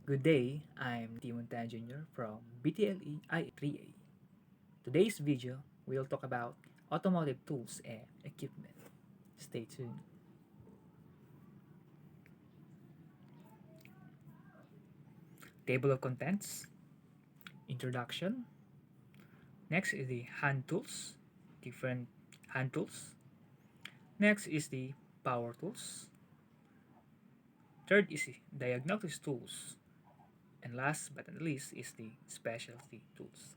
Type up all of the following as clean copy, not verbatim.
Good day, I'm Timon Tan Jr. from BTLE I3A. Today's video, we'll talk about automotive tools and equipment. Stay tuned. Table of contents, introduction. Next is the hand tools, different hand tools. Next is the power tools. Third is the diagnostics tools. And last but not least is the specialty tools.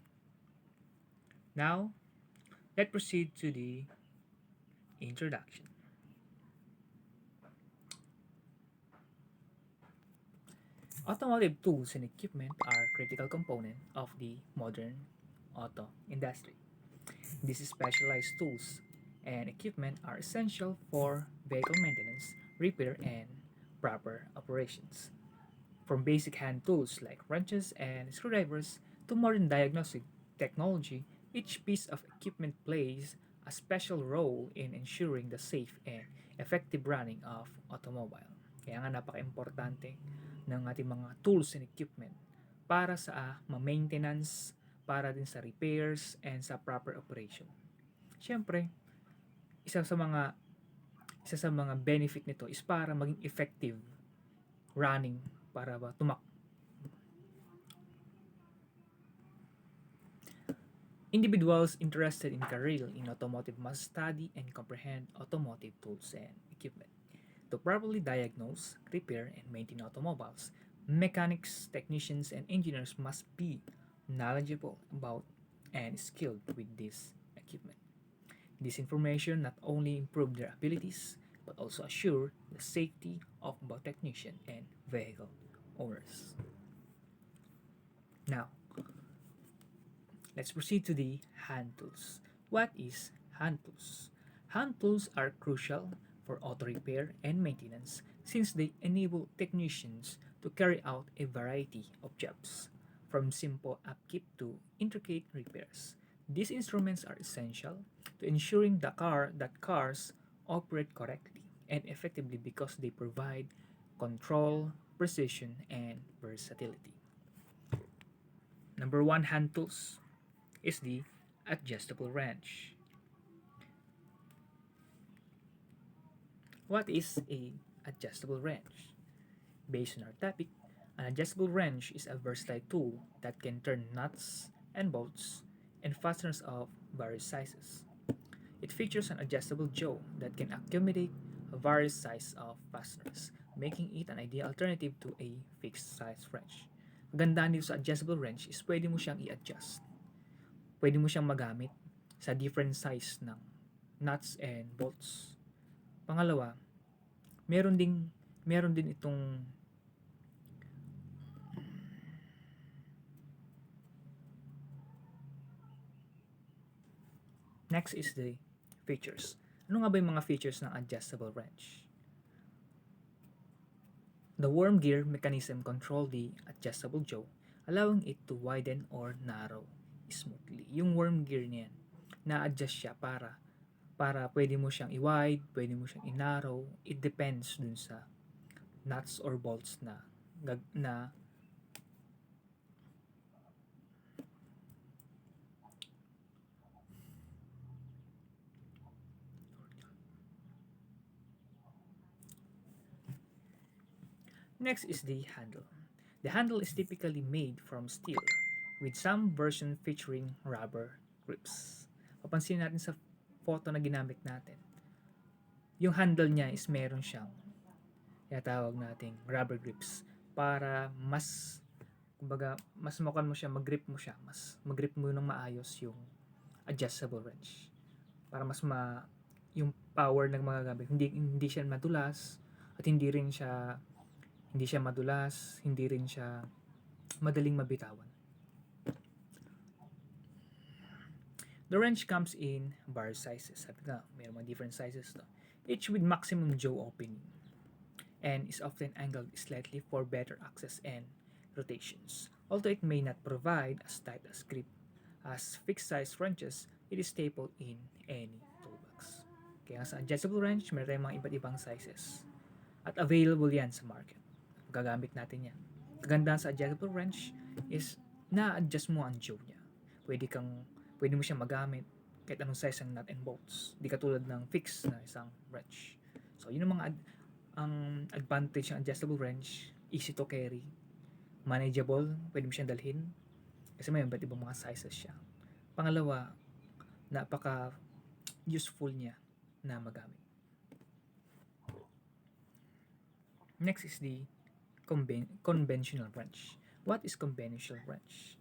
Now, let's proceed to the introduction. Automotive tools and equipment are critical component of the modern auto industry. These specialized tools and equipment are essential for vehicle maintenance, repair, and proper operations. From basic hand tools like wrenches and screwdrivers to modern diagnostic technology, each piece of equipment plays a special role in ensuring the safe and effective running of automobile. Kaya nga napaka-importante ng ating mga tools and equipment para sa ma-maintenance, para din sa repairs, and sa proper operation. Siyempre, isa sa mga isa sa mga benefit nito is para maging effective running, para ba Individuals interested in career in automotive must study and comprehend automotive tools and equipment. To properly diagnose, repair, and maintain automobiles, mechanics, technicians, and engineers must be knowledgeable about and skilled with this equipment. This information not only improve their abilities, but also assure the safety of both technician and vehicle owners. Now, let's proceed to the hand tools. What is hand tools? Hand tools are crucial for auto repair and maintenance since they enable technicians to carry out a variety of jobs, from simple upkeep to intricate repairs. These instruments are essential to ensuring that cars operate correctly and effectively because they provide control, precision, and versatility. Number one hand tools is the adjustable wrench. What is a adjustable wrench? Based on our topic, an adjustable wrench is a versatile tool that can turn nuts and bolts and fasteners of various sizes. It features an adjustable jaw that can accommodate a various size of fasteners, making it an ideal alternative to a fixed size wrench. Magandaan dito sa adjustable wrench is pwede mo siyang i-adjust. Pwede mo siyang magamit sa different size ng nuts and bolts. Pangalawa, meron din itong next is the features. Ano nga ba yung mga features ng adjustable wrench? The worm gear mechanism control the adjustable jaw, allowing it to widen or narrow smoothly. Yung worm gear niyan, na-adjust siya para pwede mo siyang i-wide, pwede mo siyang i-narrow. It depends dun sa nuts or bolts na Next is the handle. The handle is typically made from steel, with some version featuring rubber grips. Papansin natin sa photo na ginamit natin, yung handle niya is meron siyang tinatawag nating rubber grips para mas makan mo siya, mag-grip mo siya, mas mag-grip mo ng maayos yung adjustable wrench. Para yung power ng mga gamit, hindi siya madulas at hindi siya madulas, hindi rin siya madaling mabitawan. The wrench comes in various sizes. Sabi nga, may mga different sizes to. Each with maximum jaw opening and is often angled slightly for better access and rotations. Although it may not provide as tight a grip as fixed size wrenches, it is stapled in any toolbox. Kaya sa adjustable wrench, meron tayong mga iba't ibang sizes. At available yan sa market. Gagamit natin yan. Kagandahan sa adjustable wrench is na-adjust mo ang jaw niya. Pwede mo siyang magamit kahit anong size ng nut and bolts. Di katulad ng fixed na isang wrench. So, yun ang ang advantage ng adjustable wrench. Easy to carry, manageable, pwede mo siyang dalhin kasi may iba't ibang mga sizes siya. Pangalawa, napaka useful niya na magamit. Next is the conventional wrench. What is conventional wrench?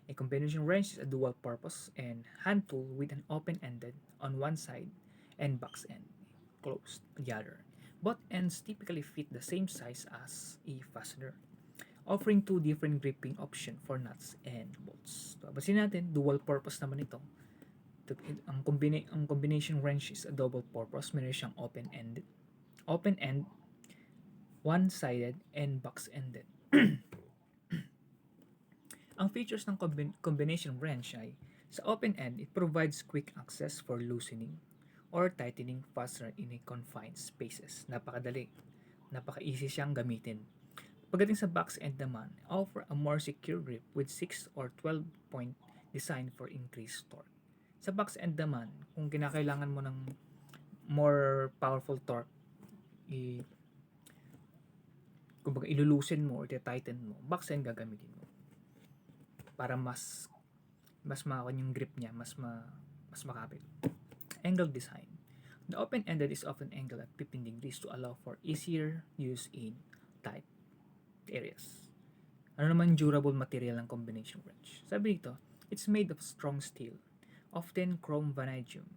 A conventional wrench is a dual purpose and hand tool with an open-ended on one side and box end closed on the other. Both ends typically fit the same size as a fastener, offering two different gripping option for nuts and bolts. So, basin natin, dual purpose naman ito. Ang combination wrench is a double purpose. Meron siyang open end, one-sided, and box-ended. Ang features ng combination wrench ay sa open end, it provides quick access for loosening or tightening fastener in a confined spaces. Napakadali. Napaka-easy siyang gamitin. Pagdating sa box end naman, offer a more secure grip with 6 or 12 point design for increased torque. Sa box end naman, kung kinakailangan mo ng more powerful torque, kumbaga ilulusin mo or tighten mo, box end gagamitin mo para mas makakuha yung grip niya, mas makapit. Angle design. The open-ended is often angled at 15 degrees to allow for easier use in tight areas. Ano naman durable material ng combination wrench? Sabi dito, it's made of strong steel, often chrome vanadium,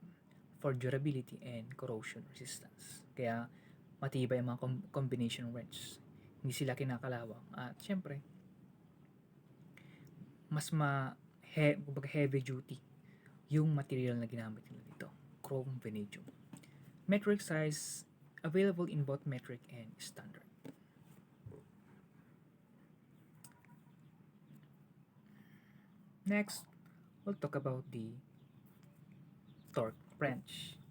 for durability and corrosion resistance. Kaya matibay ang mga combination wrench. Hindi sila kinakalawang. At syempre, mas heavy duty yung material na ginamit nila dito. Chrome vanadium. Metric size available in both metric and standard. Next, we'll talk about the torque wrench.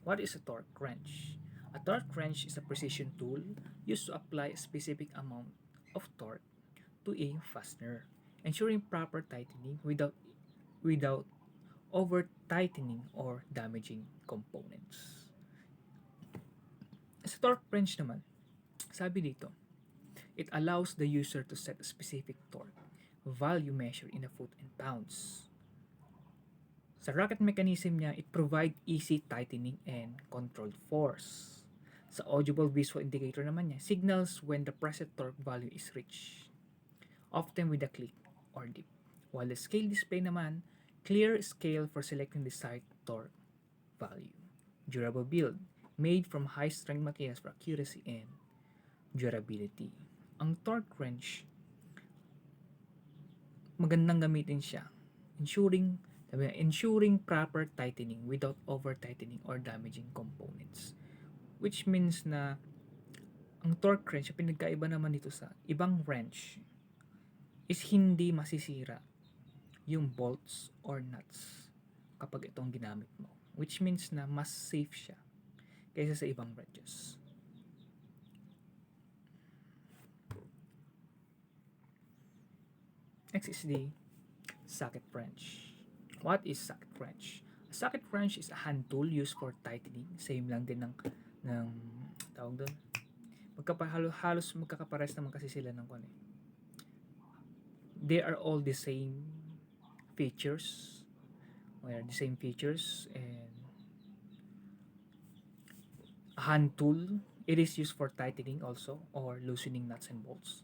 What is a torque wrench? A torque wrench is a precision tool used to apply a specific amount of torque to a fastener, ensuring proper tightening without over tightening or damaging components. Sa torque wrench naman, sabi dito, it allows the user to set a specific torque value measured in a foot and pounds. Sa racket mechanism niya, it provides easy tightening and controlled force. Sa audible visual indicator naman niya, signals when the preset torque value is reached, often with a click or dip. While the scale display naman, clear scale for selecting desired torque value. Durable build, made from high-strength materials for accuracy and durability. Ang torque wrench, magandang gamitin siya, ensuring proper tightening without over-tightening or damaging components. Which means na ang torque wrench, pinagkaiba naman dito sa ibang wrench, is hindi masisira yung bolts or nuts kapag itong ginamit mo. Which means na mas safe siya kaysa sa ibang wrenches. Next is the socket wrench. What is socket wrench? A socket wrench is a hand tool used for tightening. Same lang din ng tawag doon. Halos magkakapares naman kasi sila ng kung they are all the same features. The same features, and a hand tool, it is used for tightening also or loosening nuts and bolts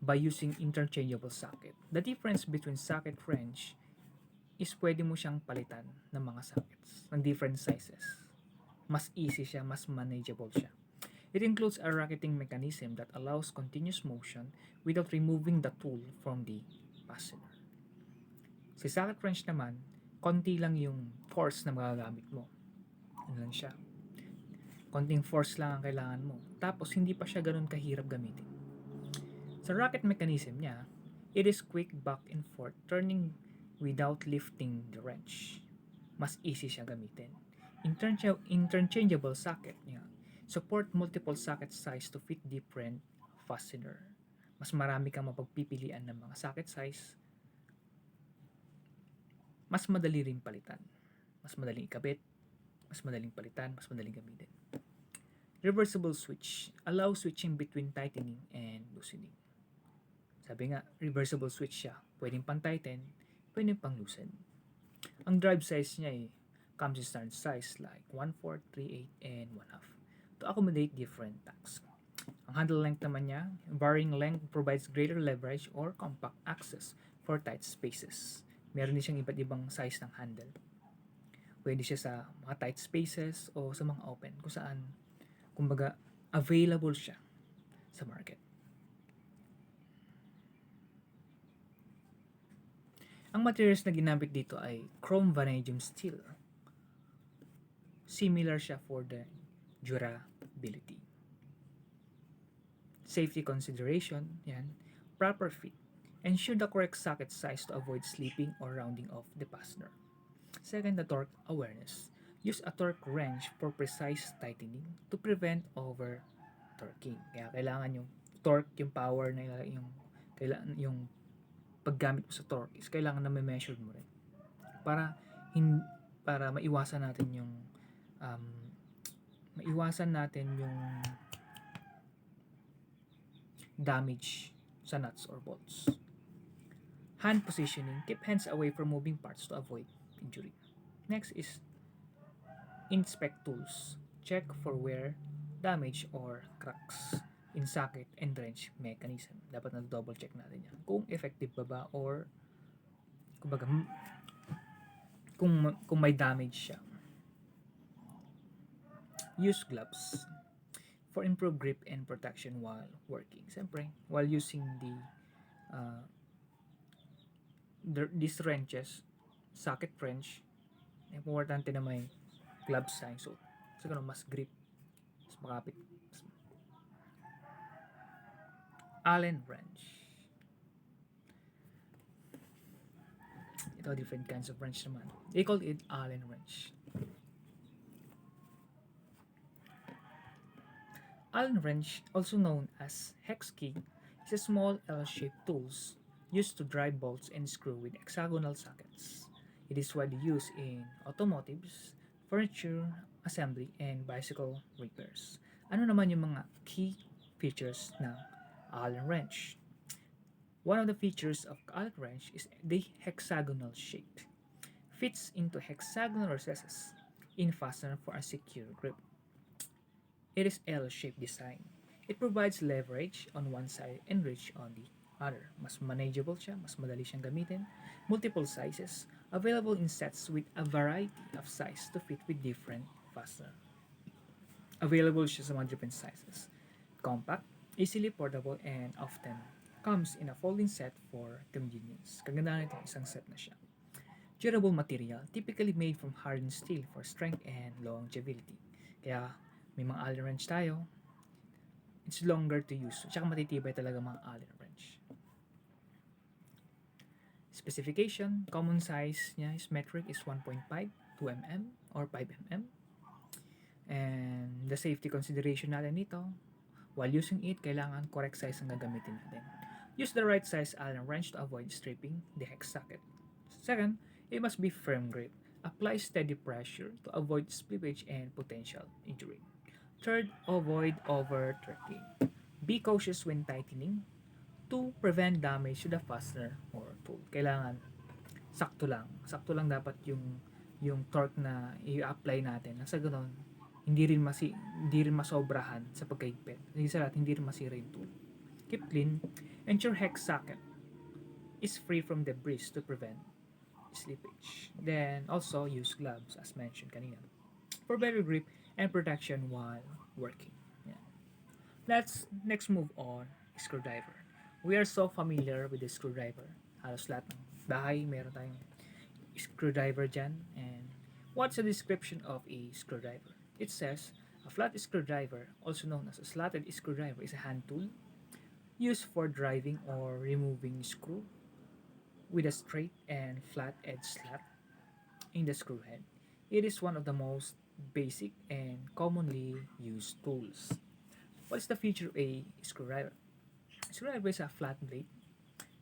by using interchangeable socket. The difference between socket wrench is pwede mo siyang palitan ng mga sockets ng different sizes. Mas easy siya, mas manageable siya. It includes a racketing mechanism that allows continuous motion without removing the tool from the fastener. Si socket wrench naman, konti lang yung force na magagamit mo. Ano lang siya. Konting force lang ang kailangan mo. Tapos, hindi pa siya ganun kahirap gamitin. Sa racket mechanism niya, it is quick back and forth turning without lifting the wrench. Mas easy siya gamitin. Interchangeable socket niya support multiple socket size to fit different fastener. mas marami kang mapagpipilian ng mga socket size, mas madali rin palitan, mas madaling ikabit, mas madaling palitan, mas madaling gamitin. Reversible switch allow switching between tightening and loosening. Sabi nga, reversible switch siya. Pwedeng pang-tighten, pwedeng pang-loosen. Ang drive size niya comes in standard size like 1/4, 3/8, and 1/2 to accommodate different tasks. Ang handle length naman niya, varying length provides greater leverage or compact access for tight spaces. Meron din siyang iba't ibang size ng handle. Pwede siya sa mga tight spaces o sa mga open kung saan, kumbaga, available siya sa market. Ang materials na ginamit dito ay chrome vanadium steel. Similar siya for the durability. Safety consideration, yan, proper fit. Ensure the correct socket size to avoid slipping or rounding off the fastener. Second, the torque awareness. Use a torque wrench for precise tightening to prevent over torquing. Kaya kailangan yung torque, yung power na yung paggamit mo sa torque is kailangan na measure mo rin para para maiwasan natin yung um, damage sa nuts or bolts. Hand positioning. Keep hands away from moving parts to avoid injury. Next is inspect tools. Check for wear, damage, or cracks in socket and wrench mechanism. Dapat na double check natin yan. Kung effective ba or kumbaga, kung may damage siya. Use gloves for improved grip and protection while working. Siyempre, while using these wrenches, socket wrench, importante na may gloves tayo. So mas grip, mas makapit. Allen wrench. Ito, different kinds of wrench naman. They call it Allen wrench. Allen wrench, also known as hex key, is a small L-shaped tools used to drive bolts and screw with hexagonal sockets. It is widely used in automotives, furniture assembly, and bicycle repairs. Ano naman yung mga key features ng Allen wrench? One of the features of Allen wrench is the hexagonal shape. Fits into hexagonal recesses in fastener for a secure grip. It is L-shaped design. It provides leverage on one side and reach on the other. Mas manageable siya, mas madali siyang gamitin. Multiple sizes, available in sets with a variety of size to fit with different fastener. Available siya sa mga different sizes. Compact, easily portable, and often comes in a folding set for convenience. Kagandahan nito, isang set na siya. Durable material, typically made from hardened steel for strength and longevity. Kaya may mga Allen wrench tayo, it's longer to use. Tsaka matitibay talaga mga Allen wrench. Specification, common size niya is metric is 1.5, 2 mm, or 5 mm. And the safety consideration natin nito, while using it, kailangan correct size ang gagamitin natin. Use the right size Allen wrench to avoid stripping the hex socket. Second, it must be firm grip. Apply steady pressure to avoid slippage and potential injury. Third, avoid over-torquing. Be cautious when tightening to prevent damage to the fastener or tool. Kailangan sakto lang. Sakto lang dapat yung torque na i-apply natin. Nasa ganoon, hindi rin masobrahan sa pagkaigpit. Hindi rin masira yung tool. Keep clean. Ensure hex socket is free from debris to prevent slippage. Then also use gloves as mentioned kanina for better grip and protection while working. Yeah. Let's next move on, screwdriver. We are so familiar with the screwdriver. Halos lahat ng bahay meron tayong screwdriver dyan. And what's the description of a screwdriver? It says, a flat screwdriver, also known as a slotted screwdriver, is a hand tool used for driving or removing screw with a straight and flat edge slot in the screw head. It is one of the most basic and commonly used tools. What is the feature of a screwdriver? Screwdriver is a flat blade,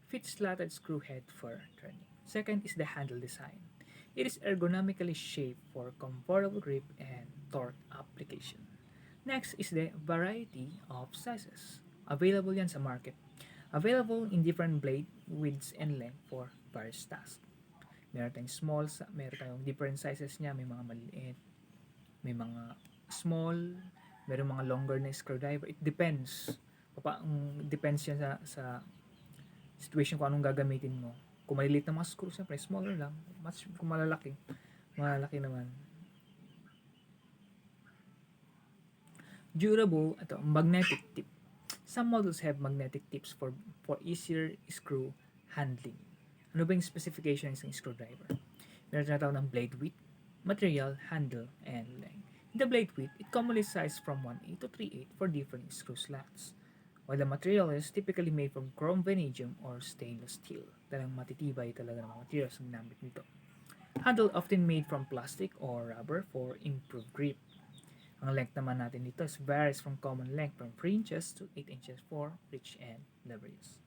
fits slatted screw head for turning. Second is the handle design. It is ergonomically shaped for comfortable grip and torque application. Next is the variety of sizes. Available yan sa market. Available in different blade widths and length for various tasks. Meron tayong meron tayong different sizes niya, may mga maliit, may mga small, meron mga longer na screwdriver. It depends. Depends yan sa situation kung anong gagamitin mo. Kung maliliit na mga screw, siyempre smaller lang. Kung malalaki, malalaki naman. Durable, magnetic tip. Some models have magnetic tips for easier screw handling. Ano ba yung specification ng isang screwdriver? Meron tinatawag ng blade width, material, handle, and length. In the blade width, it commonly sized from 1/8 to 3/8 for different screw slots. While the material is typically made from chrome vanadium or stainless steel. Talagang matitibay talaga ng mga materials ang ginamit nito. Handle often made from plastic or rubber for improved grip. Ang length naman natin dito is varies from common length from 3 inches to 8 inches for rich and laborious.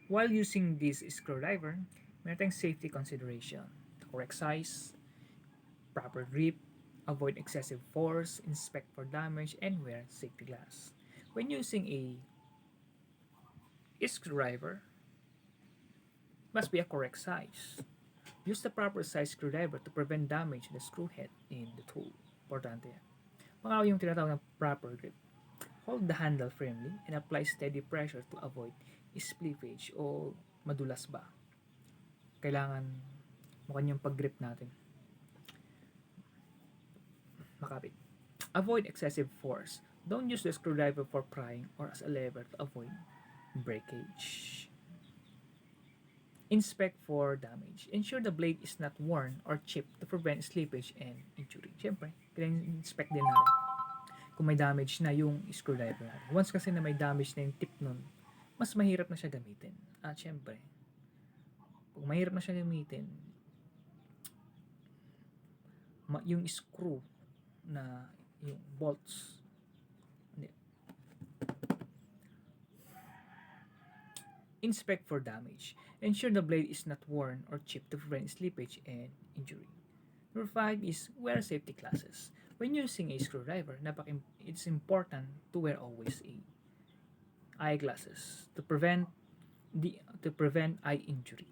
While using this screwdriver, meron tayong safety consideration. The correct size, proper grip, avoid excessive force, inspect for damage, and wear safety glass. When using a screwdriver, must be a correct size. Use the proper size screwdriver to prevent damage to the screw head in the tool. Importante yan. Pangalawa yung tinatawag ng proper grip. Hold the handle firmly and apply steady pressure to avoid slippage o madulas ba. Kailangan mukhang yung pag-grip natin. Makapit. Avoid excessive force. Don't use the screwdriver for prying or as a lever to avoid breakage. Inspect for damage. Ensure the blade is not worn or chipped to prevent slippage and injury. Siyempre, inspect din natin kung may damage na yung screwdriver natin. Once kasi na may damage na yung tip nun, mas mahirap na siya gamitin. At siyempre, kung mahirap na siya gamitin, yung screw na yung bolts, inspect for damage. Ensure the blade is not worn or chipped to prevent slippage and injury. Number 5 is wear safety glasses. When using a screwdriver, it's important to wear always eyeglasses to prevent eye injury.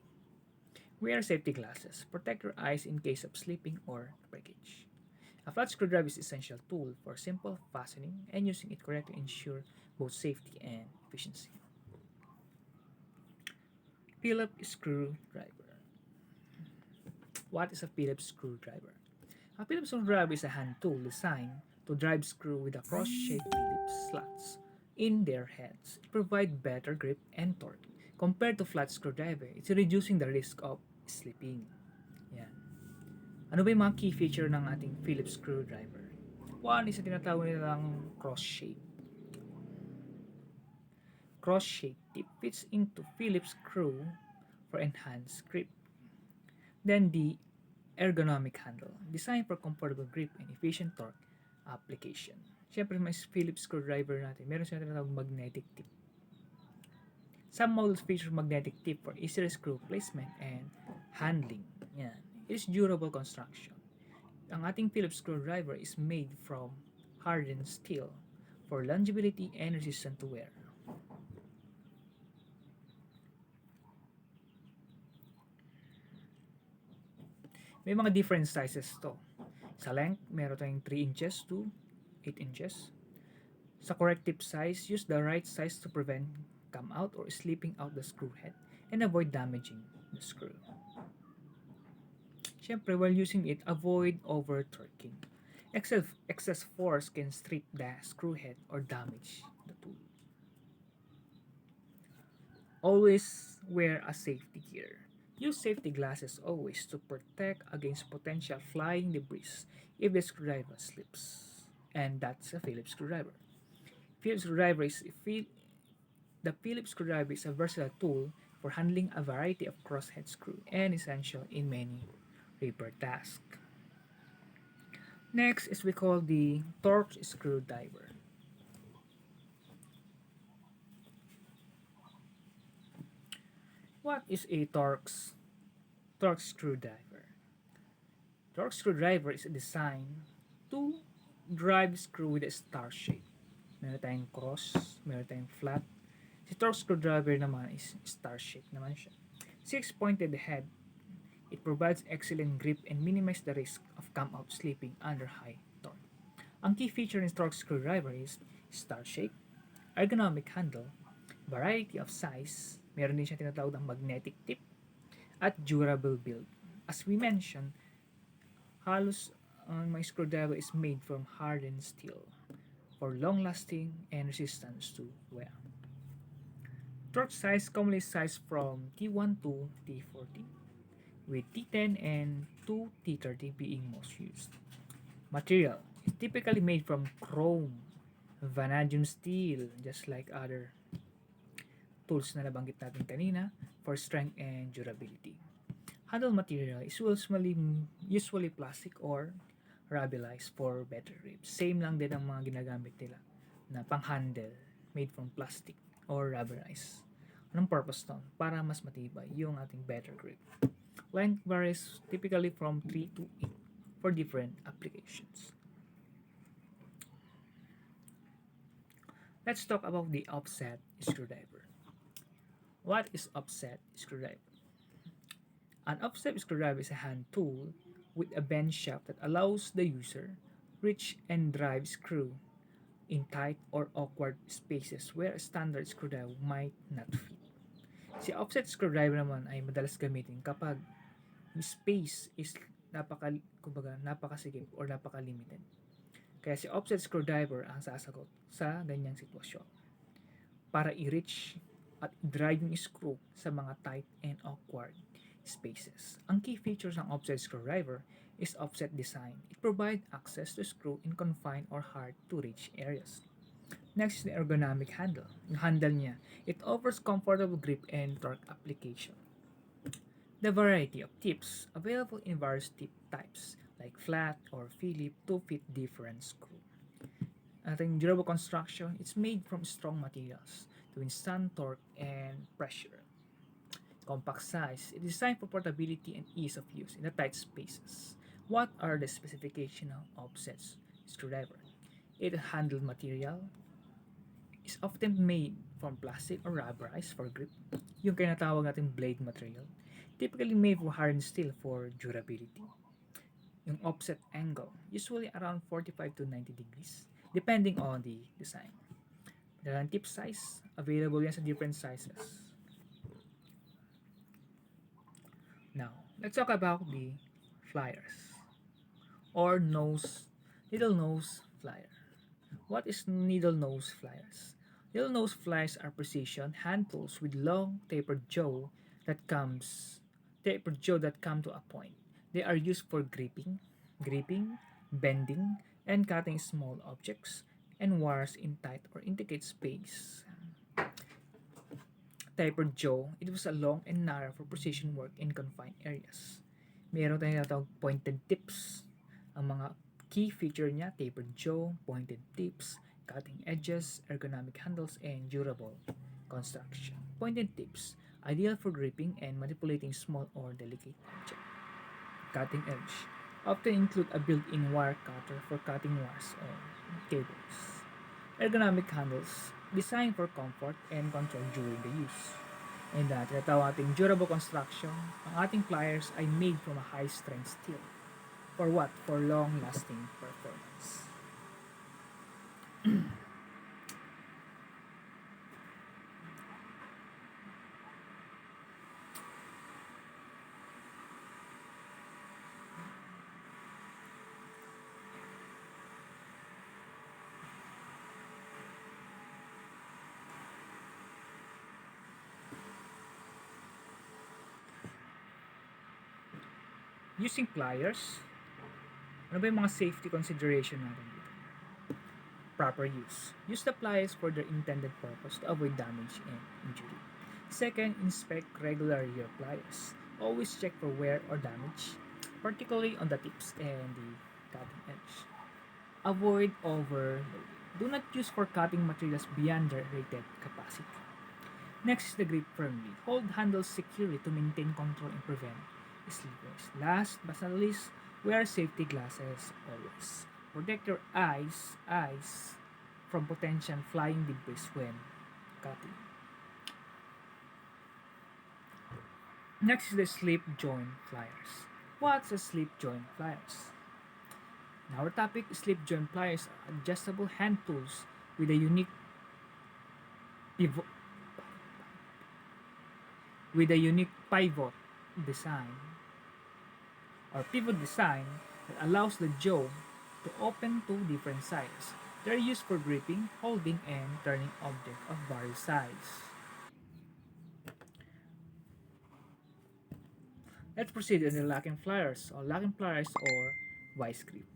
Wear safety glasses. Protect your eyes in case of slipping or breakage. A flat screwdriver is an essential tool for simple fastening, and using it correctly ensure both safety and efficiency. Phillips screwdriver. What is a Phillips screwdriver? A Phillips screwdriver is a hand tool designed to drive screw with a cross-shaped Phillips slots in their heads. It provides better grip and torque. Compared to flat screwdriver, it's reducing the risk of slipping. Yan. Ano ba yung mga key feature ng ating Phillips screwdriver? One is na tinatawag nilang cross-shape. Cross-shaped tip fits into Phillips screw for enhanced grip. Then the ergonomic handle, designed for comfortable grip and efficient torque application. Siyempre, may Phillips screwdriver natin. Meron siya tinatawag magnetic tip. Some models feature magnetic tip for easier screw placement and handling. Yan. It is durable construction. Ang ating Phillips screwdriver is made from hardened steel for longevity and resistant to wear. May mga different sizes to. Sa length, meron tayong 3 inches to 8 inches. Sa correct tip size, use the right size to prevent come out or slipping out the screw head and avoid damaging the screw. Siyempre, while using it, avoid over-torquing. Excess force can strip the screw head or damage the tool. Always wear a safety gear. Use safety glasses always to protect against potential flying debris if the screwdriver slips. And that's a Phillips screwdriver. The Phillips screwdriver is a versatile tool for handling a variety of crosshead screw and essential in many repair tasks. Next is we call the torque screwdriver. What is a torque screwdriver? Torque screwdriver is a design to drive screw with a star shape. Meron tayong cross, meron tayong flat. Si torque screwdriver naman is star shape naman siya. Six-pointed head. It provides excellent grip and minimizes the risk of come-out slipping under high torque. Ang key feature ng torque screwdriver is star shape, ergonomic handle, variety of size, meron din siya tinatawag ng magnetic tip, at durable build. As we mentioned, halos ang my screwdriver is made from hardened steel for long-lasting and resistance to wear. Torque size commonly sized from T1 to T40, with T10 and 2 T30 being most used. Material is typically made from chrome, vanadium steel, just like other tools na nabanggit natin kanina for strength and durability. Handle material is usually plastic or rubberized for better grip. Same lang din ang mga ginagamit nila na pang-handle made from plastic or rubberized. Anong purpose nun? Para mas matibay yung ating better grip. Length varies typically from 3 to 8 for different applications. Let's talk about the offset screwdriver. What is offset screwdriver? An offset screwdriver is a hand tool with a bend shaft that allows the user reach and drive screw in tight or awkward spaces where a standard screwdriver might not fit. Si offset screwdriver naman ay madalas gamitin kapag yung space is napakasigip or napaka-limited. Kaya si offset screwdriver ang sasagot sa ganyang sitwasyon para i-reach at drive yung screw sa mga tight and awkward spaces. Ang key features ng offset screwdriver is offset design. It provides access to screw in confined or hard to reach areas. Next is the ergonomic handle. Yung handle niya, it offers comfortable grip and torque application. The variety of tips available in various tip types like flat or Philip to fit different screw. Ating durable construction, it's made from strong materials to withstand torque and pressure. Compact size, it is designed for portability and ease of use in the tight spaces. What are the specifications of offset screwdriver? It handle material is often made from plastic or rubberized for grip. Yung kinatawag natin blade material, typically made from hardened steel for durability. Yung offset angle, usually around 45 to 90 degrees, depending on the design. The tip size, available yan sa different sizes. Now, let's talk about the flyers or needle nose flyer. What is needle nose flyers? Needle nose flyers are precision hand tools with long tapered jaw that come to a point. They are used for gripping, bending, and cutting small objects and wires in tight or intricate space. Tapered jaw, it was a long and narrow for precision work in confined areas. Meron tayong tinatawag pointed tips. Ang mga key feature niya, tapered jaw, pointed tips, cutting edges, ergonomic handles, and durable construction. Pointed tips, ideal for gripping and manipulating small or delicate objects. Cutting edge, often include a built-in wire cutter for cutting wires or cables. Ergonomic handles, designed for comfort and control during the use. And tinatawag ating durable construction, ang ating pliers ay made from a high-strength steel. For what? For long-lasting performance. Using pliers, ano ba yung mga safety consideration natin dito? Proper use. Use the pliers for their intended purpose to avoid damage and injury. Second, inspect regularly your pliers. Always check for wear or damage, particularly on the tips and the cutting edge. Avoid overloading. Do not use for cutting materials beyond their rated capacity. Next is the grip firmly. Hold handles securely to maintain control and prevent slippers. Last but not least, wear safety glasses always. Protect your eyes from potential flying debris when cutting. Next is the slip joint pliers. What's a slip joint pliers? Now our topic, slip joint pliers are adjustable hand tools with a unique pivot pivot design that allows the jaw to open to different sides. They're used for gripping, holding, and turning objects of various size. Let's proceed with the locking pliers or vice grip.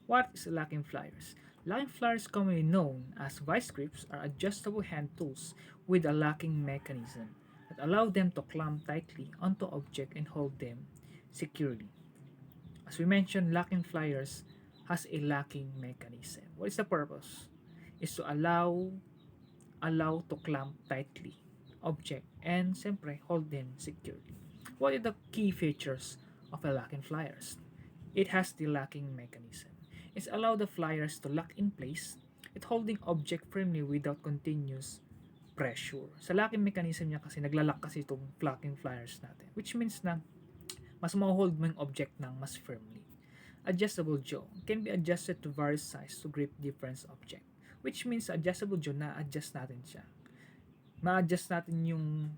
What is locking pliers? Locking pliers, commonly known as vice grips, are adjustable hand tools with a locking mechanism that allow them to clamp tightly onto objects and hold them securely. As we mentioned, locking pliers has a locking mechanism. What is the purpose? Is to allow to clamp tightly object and siyempre hold them securely. What are the key features of a locking pliers? It has the locking mechanism. It's allow the pliers to lock in place. It holding object firmly without continuous pressure. Sa locking mechanism niya kasi naglalak kasi itong locking pliers natin. Which means na mas ma-hold mo yung object ng mas firmly. Adjustable jaw can be adjusted to various size to grip different object. Which means adjustable jaw na-adjust natin siya. Ma-adjust natin yung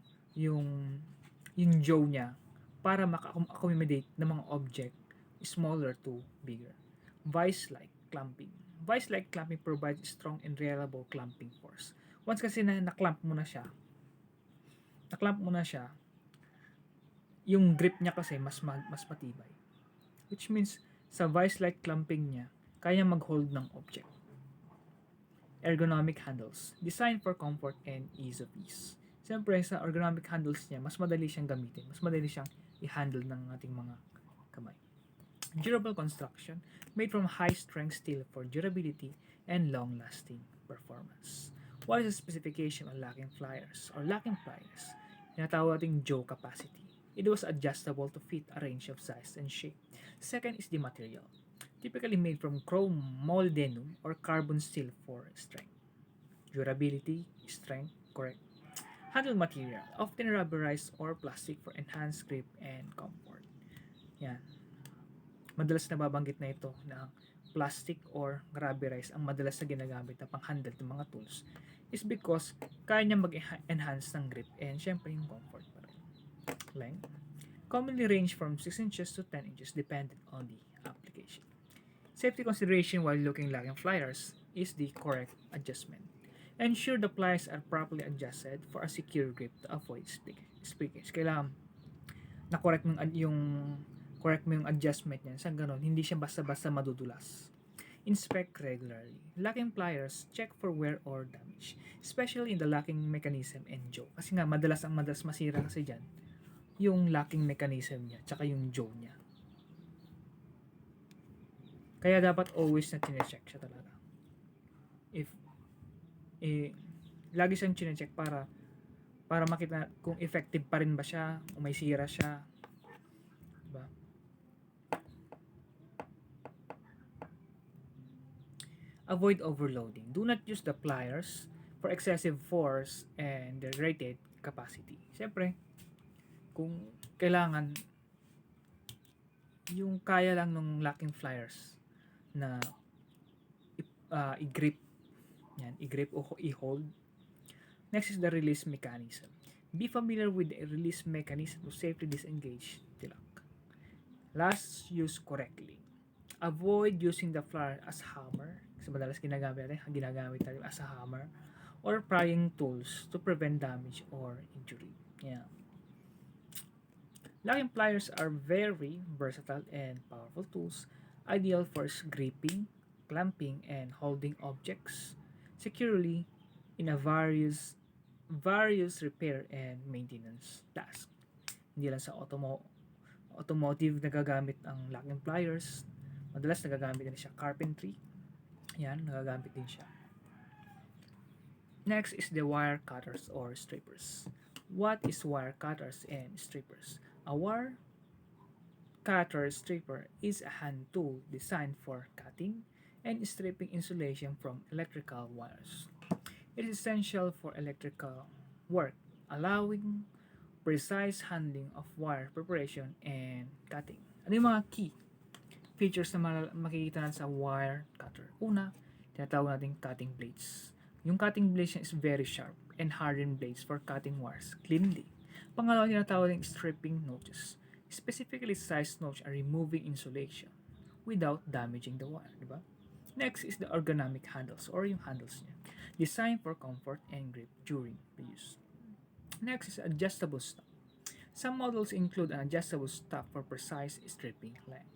yung jaw niya para maka-accommodate ng mga object smaller to bigger. Vice-like clamping. Vice-like clamping provides strong and reliable clamping force. Once kasi na-clamp mo na siya, yung grip niya kasi mas matibay. Which means sa vice-like clamping niya, kaya mag-hold ng object. Ergonomic handles, designed for comfort and ease of use. Siyempre, sa ergonomic handles niya, mas madali siyang gamitin, mas madali siyang i-handle ng ating mga kamay. Durable construction, made from high-strength steel for durability and long-lasting performance. What is the specification of locking pliers or locking pliers? Tinatawag nating jaw capacity. It was adjustable to fit a range of size and shape. Second is the material. Typically made from chrome molybdenum or carbon steel for strength. Durability, strength, correct. Handle material, often rubberized or plastic for enhanced grip and comfort. Yan. Madalas nababanggit na ito na plastic or rubberized ang madalas na ginagamit na pang-handle ng mga tools is because kaya niya mag-enhance ng grip and syempre yung comfort pa rin. Length. Commonly range from 6 inches to 10 inches depending on the application. Safety consideration while locking pliers is the correct adjustment. Ensure the pliers are properly adjusted for a secure grip to avoid slippage. Kailangan na-correct mo yung adjustment niya. Sa ganun, hindi siya basta-basta madudulas. Inspect regularly. Locking pliers, check for wear or damage. Especially in the locking mechanism and jaw. Kasi nga, madalas masira kasi dyan yung locking mechanism niya, tsaka yung jaw niya. Kaya dapat always na chinecheck siya talaga. Lagi siyang chinecheck para makita kung effective pa rin ba siya o may sira siya. Diba? Avoid overloading. Do not use the pliers for excessive force and the rated capacity. Siyempre, kung kailangan yung kaya lang ng locking pliers na i-grip o i-hold. Next is the release mechanism. Be familiar with the release mechanism to safely disengage the lock. Last, use correctly. Avoid using the plier as hammer. Kasi madalas ginagamit natin as a hammer or prying tools to prevent damage or injury. Yeah. Locking pliers are very versatile and powerful tools, ideal for gripping, clamping, and holding objects securely in a various repair and maintenance tasks. Hindi lang sa automotive nagagamit ang locking pliers. Madalas nagagamit din siya carpentry. Yan, nagagamit din siya. Next is the wire cutters or strippers. What is wire cutters and strippers? A wire cutter stripper is a hand tool designed for cutting and stripping insulation from electrical wires. It is essential for electrical work, allowing precise handling of wire preparation and cutting. Ano yung mga key features na makikita natin sa wire cutter? Una, tinatawag natin cutting blades. Yung cutting blades niya is very sharp and hardened blades for cutting wires cleanly. Pangalawa, tinatawag natin stripping notches. Specifically sized notch are removing insulation without damaging the wire, di ba? Next is the ergonomic handles or yung handles niya. Designed for comfort and grip during the use. Next is adjustable stop. Some models include an adjustable stop for precise stripping length.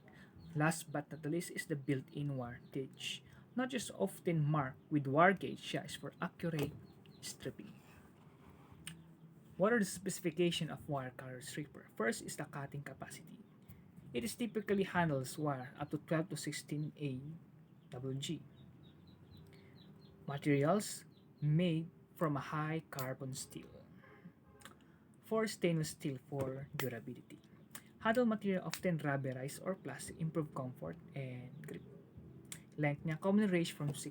Last but not the least is the built-in wire gauge. Not just often marked with wire gauge size for accurate stripping. What are the specifications of wire cutter stripper? First is the cutting capacity. It is typically handles wire up to 12 to 16 AWG. Materials made from a high carbon steel. For stainless steel for durability. Handle material often rubberized or plastic improve comfort and grip. Length niya commonly range from 6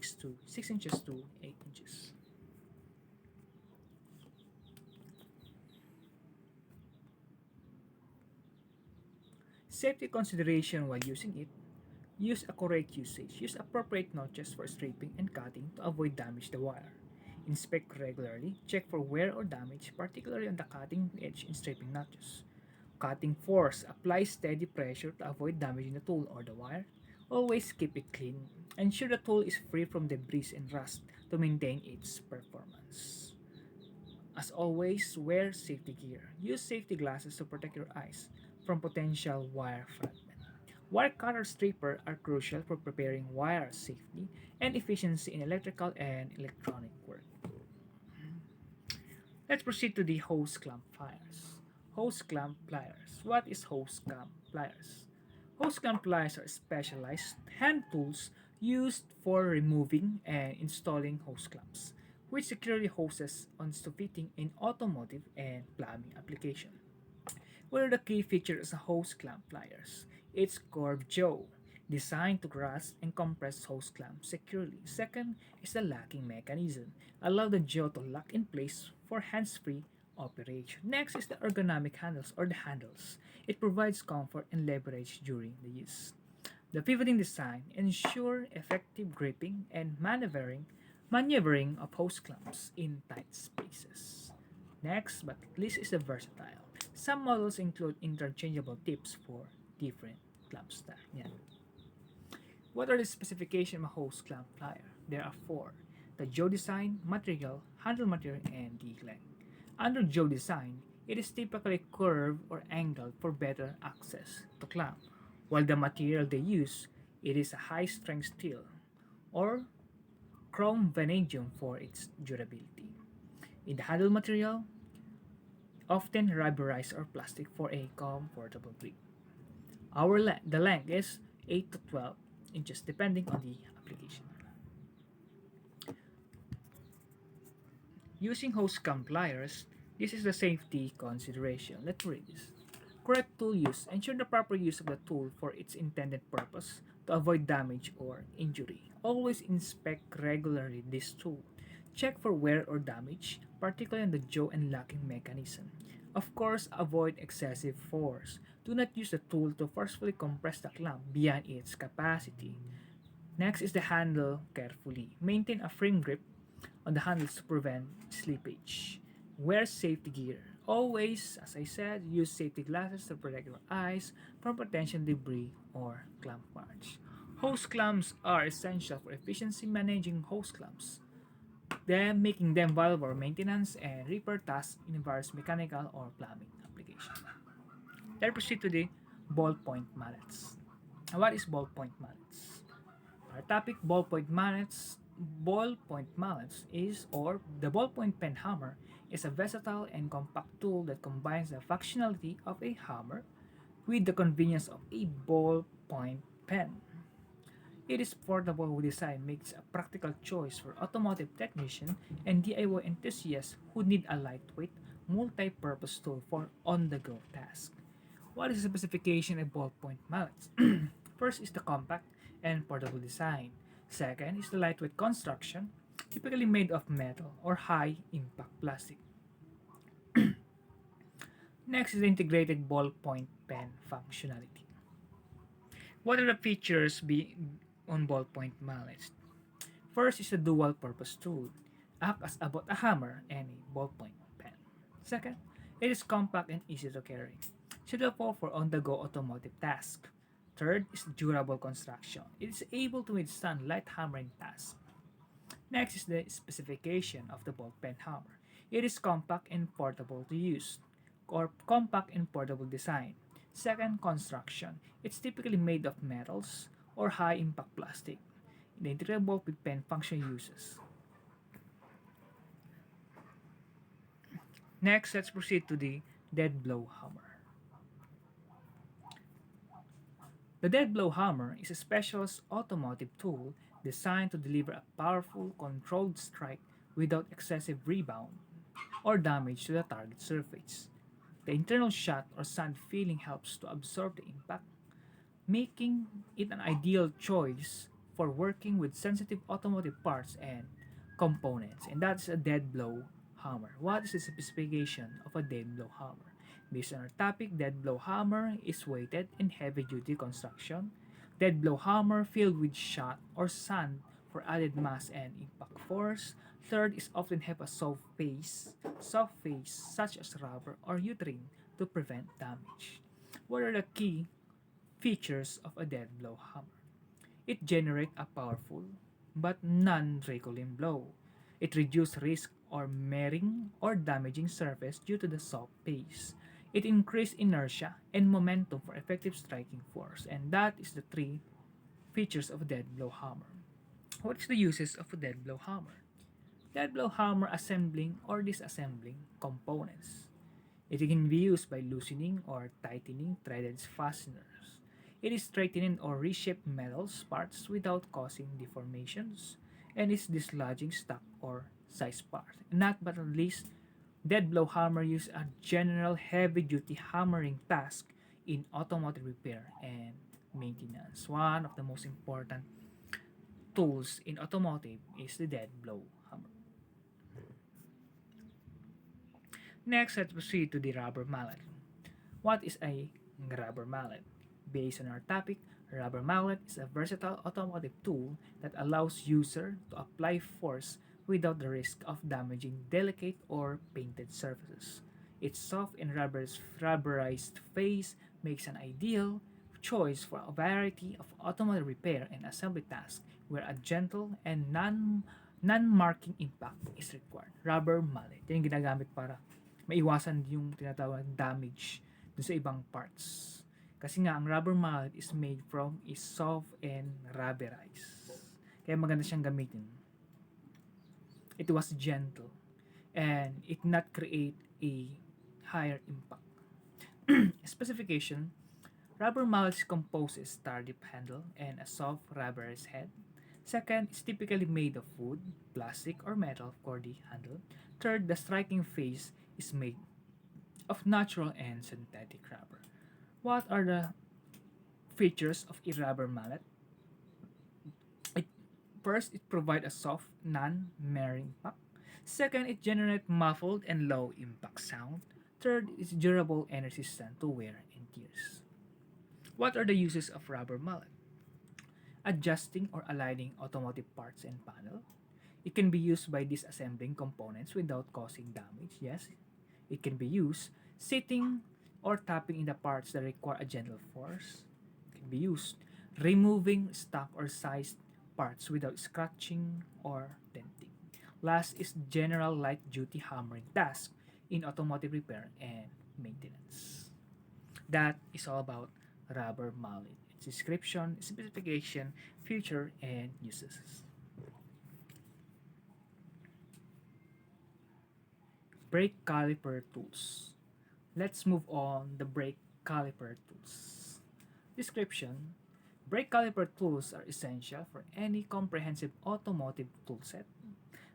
inches to 8 inches. Safety consideration while using it. Use a correct usage. Use appropriate notches for stripping and cutting to avoid damage the wire. Inspect regularly. Check for wear or damage, particularly on the cutting edge and stripping notches. Cutting force. Apply steady pressure to avoid damaging the tool or the wire. Always keep it clean. Ensure the tool is free from debris and rust to maintain its performance. As always, wear safety gear. Use safety glasses to protect your eyes from potential wire fragment. Wire cutter stripper are crucial for preparing wire safety and efficiency in electrical and electronic work. Let's proceed to the hose clamp pliers. Hose clamp pliers. What is hose clamp pliers? Hose clamp pliers are specialized hand tools used for removing and installing hose clamps, which securely hoses onto fitting in automotive and plumbing application. What are the key features of hose clamp pliers? It's curved jaw, designed to grasp and compress hose clamps securely. Second is the locking mechanism, allow the jaw to lock in place for hands-free operation. Next is the ergonomic handles or the handles. It provides comfort and leverage during the use. The pivoting design ensure effective gripping and maneuvering of hose clamps in tight spaces. Next but not least is the versatile. Some models include interchangeable tips for different clamp style. Yan. What are the specifications of a hose clamp plier? There are four: the jaw design, material, handle material, and the length. Under jaw design, it is typically curved or angled for better access to clamp, while the material they use, it is a high-strength steel or chrome vanadium for its durability. In the handle material, often rubberized or plastic for a comfortable grip. The length is 8 to 12 inches depending on the application. Using hose clamp pliers, this is the safety consideration. Let's read this. Correct tool use. Ensure the proper use of the tool for its intended purpose to avoid damage or injury. Always inspect regularly this tool. Check for wear or damage, particularly on the jaw and locking mechanism. Of course, avoid excessive force. Do not use the tool to forcefully compress the clamp beyond its capacity. Next is the handle carefully. Maintain a firm grip on the handles to prevent slippage. Wear safety gear. Always, as I said, use safety glasses to protect your eyes from potential debris or clamp parts. Hose clamps are essential for efficiency managing hose clamps, them making them valuable for maintenance and repair tasks in various mechanical or plumbing applications. Let's proceed to the ballpoint mallets. What is ballpoint mallets? Our topic: ballpoint mallets. Ballpoint mallets is, or the ballpoint pen hammer, is a versatile and compact tool that combines the functionality of a hammer with the convenience of a ballpoint pen. Its portable design makes a practical choice for automotive technicians and DIY enthusiasts who need a lightweight, multi-purpose tool for on-the-go tasks. What is the specification of ballpoint mallets? First is the compact and portable design. Second is the lightweight construction, typically made of metal or high-impact plastic. Next is the integrated ballpoint pen functionality. What are the features on ballpoint mallets? First is the dual purpose tool, act as both a hammer and a ballpoint pen. Second, it is compact and easy to carry, suitable for on-the-go automotive tasks. Third is durable construction. It is able to withstand light hammering tasks. Next is the specification of the ball pen hammer. It is compact and portable to use, or compact and portable design. Second, construction. It's typically made of metals or high-impact plastic. The integrable with pen function uses. Next, let's proceed to the dead blow hammer. The dead blow hammer is a specialist automotive tool designed to deliver a powerful, controlled strike without excessive rebound or damage to the target surface. The internal shot or sand filling helps to absorb the impact, making it an ideal choice for working with sensitive automotive parts and components. And that's a dead blow hammer. What is the specification of a dead blow hammer? Based on our topic, dead blow hammer is weighted in heavy duty construction. Dead blow hammer filled with shot or sand for added mass and impact force. Third is often have a soft face such as rubber or uterine to prevent damage. What are the key features of a dead blow hammer? It generates a powerful but non-recurring blow. It reduces risk or marring or damaging surface due to the soft base. It increases inertia and momentum for effective striking force, and that is the three features of a dead blow hammer. What is the uses of a dead blow hammer? Dead blow hammer assembling or disassembling components. It can be used by loosening or tightening threaded fasteners. It is straightening or reshape metals parts without causing deformations, and is dislodging stock or size parts. And not but at least, dead blow hammer use a general heavy duty hammering task in automotive repair and maintenance. One of the most important tools in automotive is the dead blow hammer. Next, let's proceed to the rubber mallet. What is a rubber mallet? Based on our topic, rubber mallet is a versatile automotive tool that allows user to apply force without the risk of damaging delicate or painted surfaces. Its soft and rubberized face makes an ideal choice for a variety of automotive repair and assembly tasks where a gentle and non-marking impact is required. Rubber mallet. Yan yung ginagamit para maiwasan yung tinatawag damage dun sa ibang parts. Kasi nga, ang rubber mallet is made from is soft and rubberized. Kaya maganda siyang gamitin. It was gentle and it not create a higher impact. Specification: rubber mallet composes star dip handle and a soft rubberized head. Second, it's typically made of wood, plastic, or metal for the handle. Third, the striking face is made of natural and synthetic rubber. What are the features of a rubber mallet? It, first, it provides a soft, non-marring impact. Second, it generates muffled and low impact sound. Third, it's durable and resistant to wear and tears. What are the uses of rubber mallet? Adjusting or aligning automotive parts and panel. It can be used by disassembling components without causing damage. Yes, it can be used sitting or tapping in the parts that require a gentle force. It can be used removing stock or sized parts without scratching or denting. Last is general light duty hammering task in automotive repair and maintenance. That is all about rubber mallet. Its description, specification, feature, and uses. Brake caliper tools. Let's move on the brake caliper tools. Description: Brake caliper tools are essential for any comprehensive automotive toolset.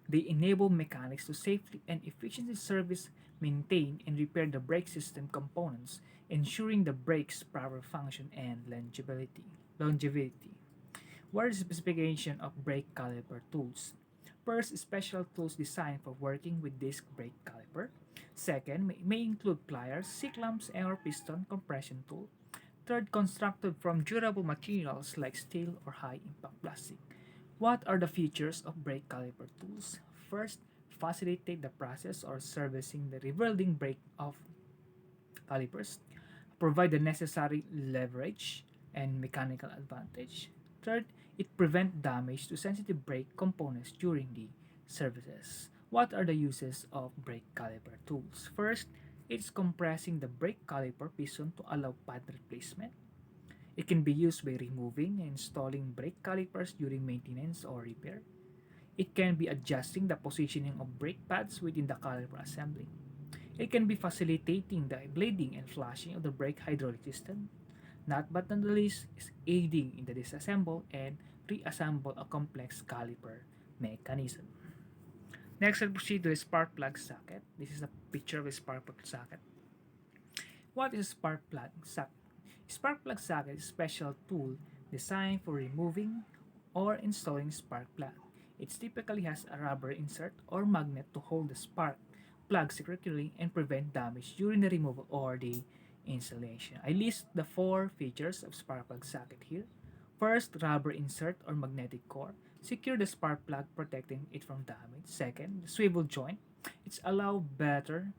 They enable mechanics to safely and efficiently service, maintain, and repair the brake system components, ensuring the brake's proper function and longevity. What is the specification of brake caliper tools? First, special tools designed for working with disc brake caliper. Second, may include pliers, C-clamps, or piston compression tool. Third, constructed from durable materials like steel or high-impact plastic. What are the features of brake caliper tools? First, facilitate the process or servicing the revolving brake of calipers, provide the necessary leverage and mechanical advantage. Third, it prevents damage to sensitive brake components during the services. What are the uses of brake caliper tools? First, it's compressing the brake caliper piston to allow pad replacement. It can be used by removing and installing brake calipers during maintenance or repair. It can be adjusting the positioning of brake pads within the caliper assembly. It can be facilitating the blading and flashing of the brake hydraulic system. Not but not the least is aiding in the disassemble and reassemble a complex caliper mechanism. Next, I'll proceed to the spark plug socket. This is a picture of a spark plug socket. What is a spark plug socket? Spark plug socket is a special tool designed for removing or installing spark plug. It typically has a rubber insert or magnet to hold the spark plug securely and prevent damage during the removal or the installation. I list the four features of spark plug socket here. First, rubber insert or magnetic core. Secure the spark plug, protecting it from damage. Second, the swivel joint. It's allow better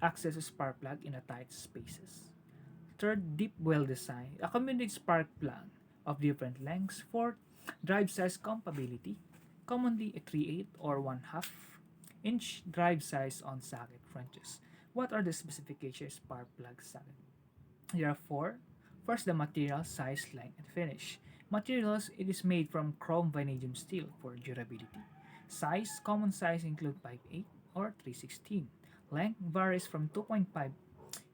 access to spark plug in a tight spaces. Third, deep well design. Accommodate spark plug of different lengths. Fourth, drive size compatibility. Commonly a 3/8 or 1/2 inch drive size on socket wrenches. What are the specifications of spark plug socket? There are four. First, the material, size, length, and finish. Materials, it is made from chrome vanadium steel for durability. Size, common size include 5/8 or 3/16. Length varies from 2.5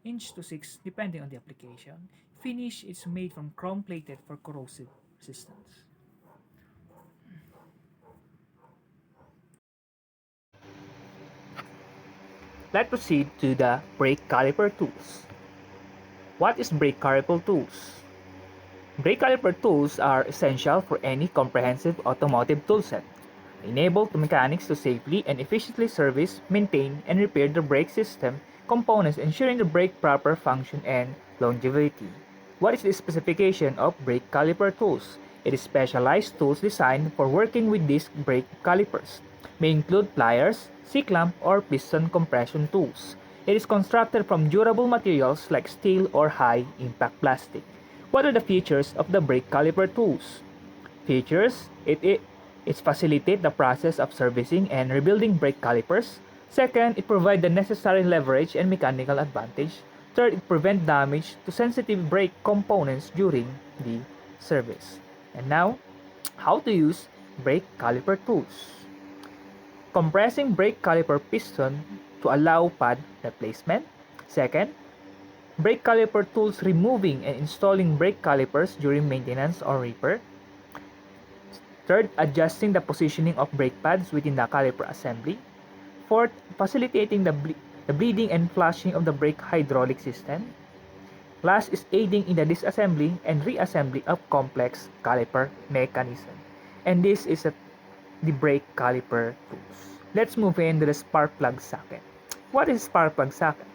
inch to 6 depending on the application. Finish is made from chrome plated for corrosive resistance. Let's proceed to the brake caliper tools. What is brake caliper tools? Brake caliper tools are essential for any comprehensive automotive toolset. They enable the mechanics to safely and efficiently service, maintain, and repair the brake system components, ensuring the brake proper function and longevity. What is the specification of brake caliper tools? It is specialized tools designed for working with disc brake calipers. May include pliers, C-clamp, or piston compression tools. It is constructed from durable materials like steel or high-impact plastic. What are the features of the brake caliper tools? Features: it facilitates the process of servicing and rebuilding brake calipers. Second, it provides the necessary leverage and mechanical advantage. Third, it prevents damage to sensitive brake components during the service. And now, how to use brake caliper tools. Compressing brake caliper piston to allow pad replacement. Second, brake caliper tools removing and installing brake calipers during maintenance or repair. Third, adjusting the positioning of brake pads within the caliper assembly. Fourth, facilitating the bleeding and flushing of the brake hydraulic system. Last is aiding in the disassembly and reassembly of complex caliper mechanism. And this is the brake caliper tools. Let's move into the spark plug socket. What is spark plug socket?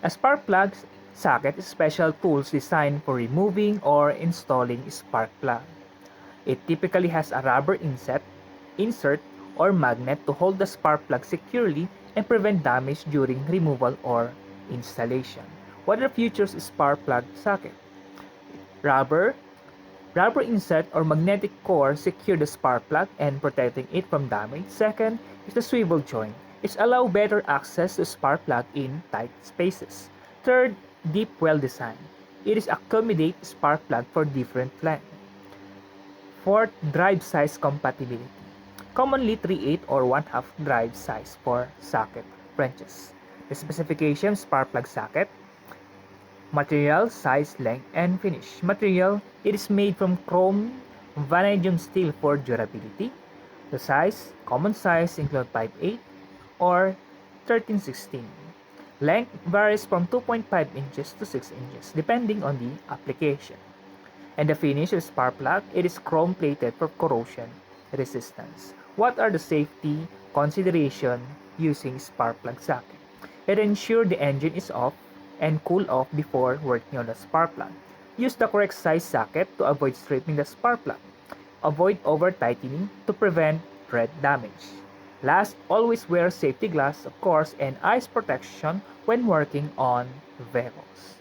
A spark plug socket is special tools designed for removing or installing spark plug. It typically has a rubber insert, or magnet to hold the spark plug securely and prevent damage during removal or installation. What are the features of spark plug socket? Rubber insert or magnetic core secure the spark plug and protecting it from damage. Second is the swivel joint. It allows better access to spark plug in tight spaces. Third, deep well design. It is accommodate spark plug for different length. Fourth, drive size compatibility. Commonly 3/8 or 1/2 drive size for socket wrenches. The specification spark plug socket. Material, size, length, and finish. Material, it is made from chrome vanadium steel for durability. The size, common size include 5/8 or 13/16. Length varies from 2.5 inches to 6 inches depending on the application. And the finish is spark plug. It is chrome plated for corrosion resistance. What are the safety consideration using spark plug socket? It ensures the engine is off and cool off before working on the spark plug. Use the correct size socket to avoid stripping the spark plug. Avoid over tightening to prevent thread damage. Last, always wear safety glass, of course, and eyes protection when working on vehicles.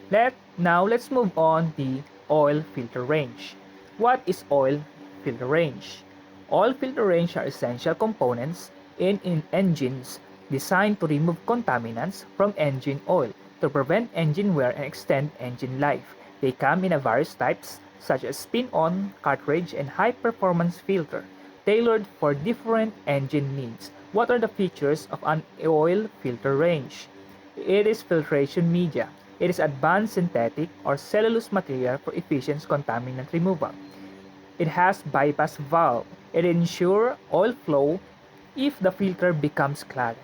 Let's move on the oil filter range. What is oil filter range? Oil filter range are essential components in engines designed to remove contaminants from engine oil to prevent engine wear and extend engine life. They come in various types such as spin-on, cartridge, and high-performance filter, tailored for different engine needs. What are the features of an oil filter range? It is filtration media. It is advanced synthetic or cellulose material for efficient contaminant removal. It has bypass valve. It ensures oil flow if the filter becomes clogged.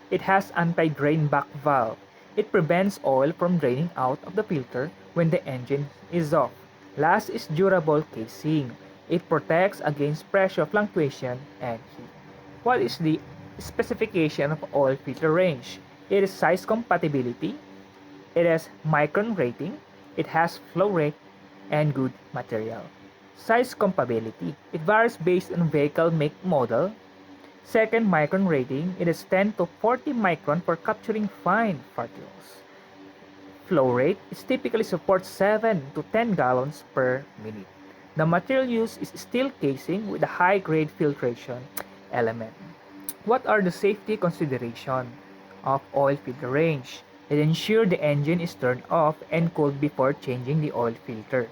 It has anti-drain back valve. It prevents oil from draining out of the filter when the engine is off. Last is durable casing. It protects against pressure fluctuation and heat. What is the specification of oil filter range? It is size compatibility. It has micron rating. It has flow rate and good material. Size compatibility. It varies based on vehicle make model. Second, micron rating. It is 10 to 40 micron for capturing fine particles. Flow rate is typically supports 7 to 10 gallons per minute. The material used is steel casing with a high-grade filtration element. What are the safety considerations of oil filter range? It ensures the engine is turned off and cooled before changing the oil filter.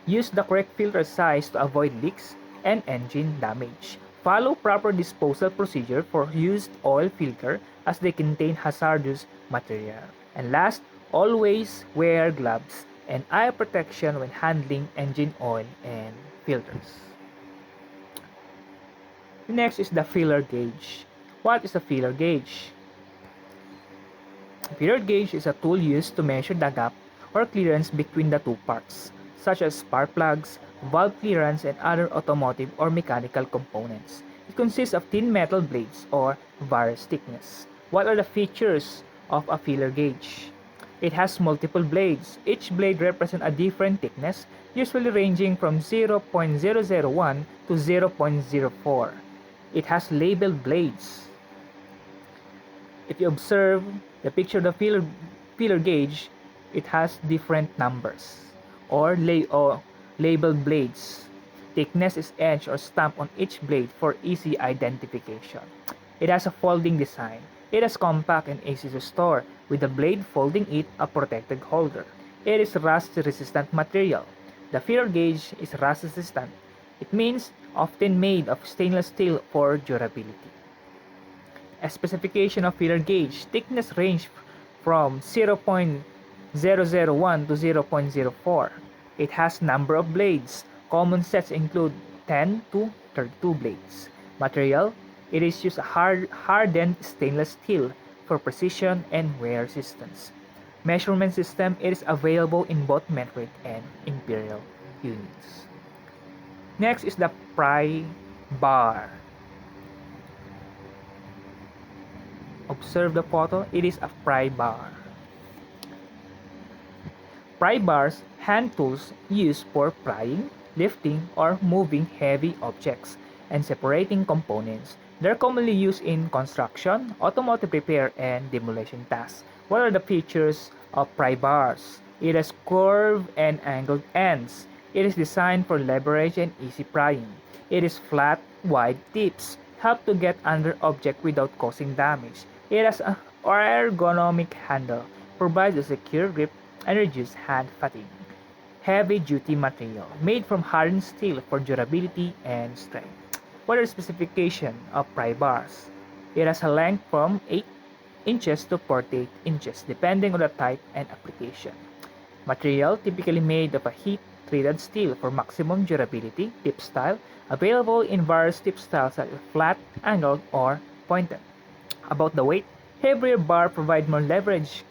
Use the correct filter size to avoid leaks and engine damage. Follow proper disposal procedure for used oil filter as they contain hazardous material. And last, always wear gloves and eye protection when handling engine oil and filters. Next is the feeler gauge. What is a feeler gauge? A feeler gauge is a tool used to measure the gap or clearance between the two parts, such as spark plugs, valve clearance, and other automotive or mechanical components. It consists of thin metal blades or various thickness. What are the features of a feeler gauge? It has multiple blades. Each blade represents a different thickness, usually ranging from 0.001 to 0.04. It has labeled blades. If you observe the picture of the feeler gauge, it has different numbers or labeled blades. Thickness is etched or stamped on each blade for easy identification. It has a folding design. It is compact and easy to store, with the blade folding it a protected holder. It is rust-resistant material. The feeler gauge is rust-resistant. It means often made of stainless steel for durability. A specification of feeler gauge thickness range from 0.001 to 0.04. It has number of blades. Common sets include 10 to 32 blades. Material, it is used hardened stainless steel for precision and wear resistance. Measurement system, it is available in both metric and imperial units. Next is the pry bar. Observe the photo, it is a pry bar. Pry bars, hand tools used for prying, lifting, or moving heavy objects and separating components. They're commonly used in construction, automotive repair, and demolition tasks. What are the features of pry bars? It has curved and angled ends. It is designed for leverage and easy prying. It is flat, wide tips, help to get under object without causing damage. It has an ergonomic handle, provides a secure grip and reduces hand fatigue. Heavy-duty material, made from hardened steel for durability and strength. What are the specifications of pry bars? It has a length from 8 inches to 48 inches depending on the type and application. Material typically made of a heat-treated steel for maximum durability. Tip style available in various tip styles such as flat, angled, or pointed. About the weight, heavier bar provide more leverage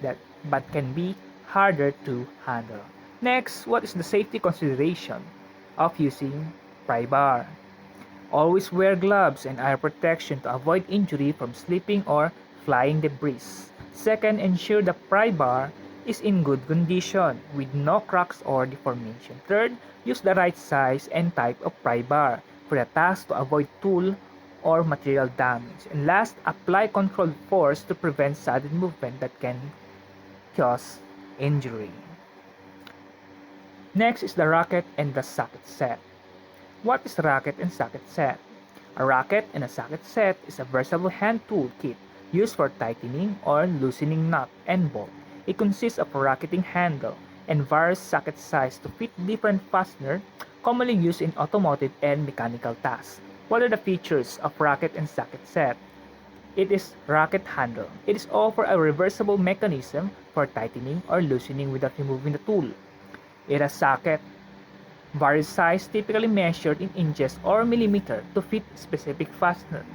but can be harder to handle. Next, what is the safety consideration of using pry bar? Always wear gloves and eye protection to avoid injury from slipping or flying debris. Second, ensure the pry bar is in good condition with no cracks or deformation. Third, use the right size and type of pry bar for the task to avoid tool or material damage. And last, apply controlled force to prevent sudden movement that can cause injury. Next is the racket and the socket set. What is racket and socket set? A racket and a socket set is a versatile hand tool kit used for tightening or loosening nut and bolt. It consists of a racketing handle and various socket sizes to fit different fasteners commonly used in automotive and mechanical tasks. What are the features of racket and socket set? It is racket handle. It is offer a reversible mechanism for tightening or loosening without removing the tool. It has socket, various size typically measured in inches or millimeter to fit specific fastener.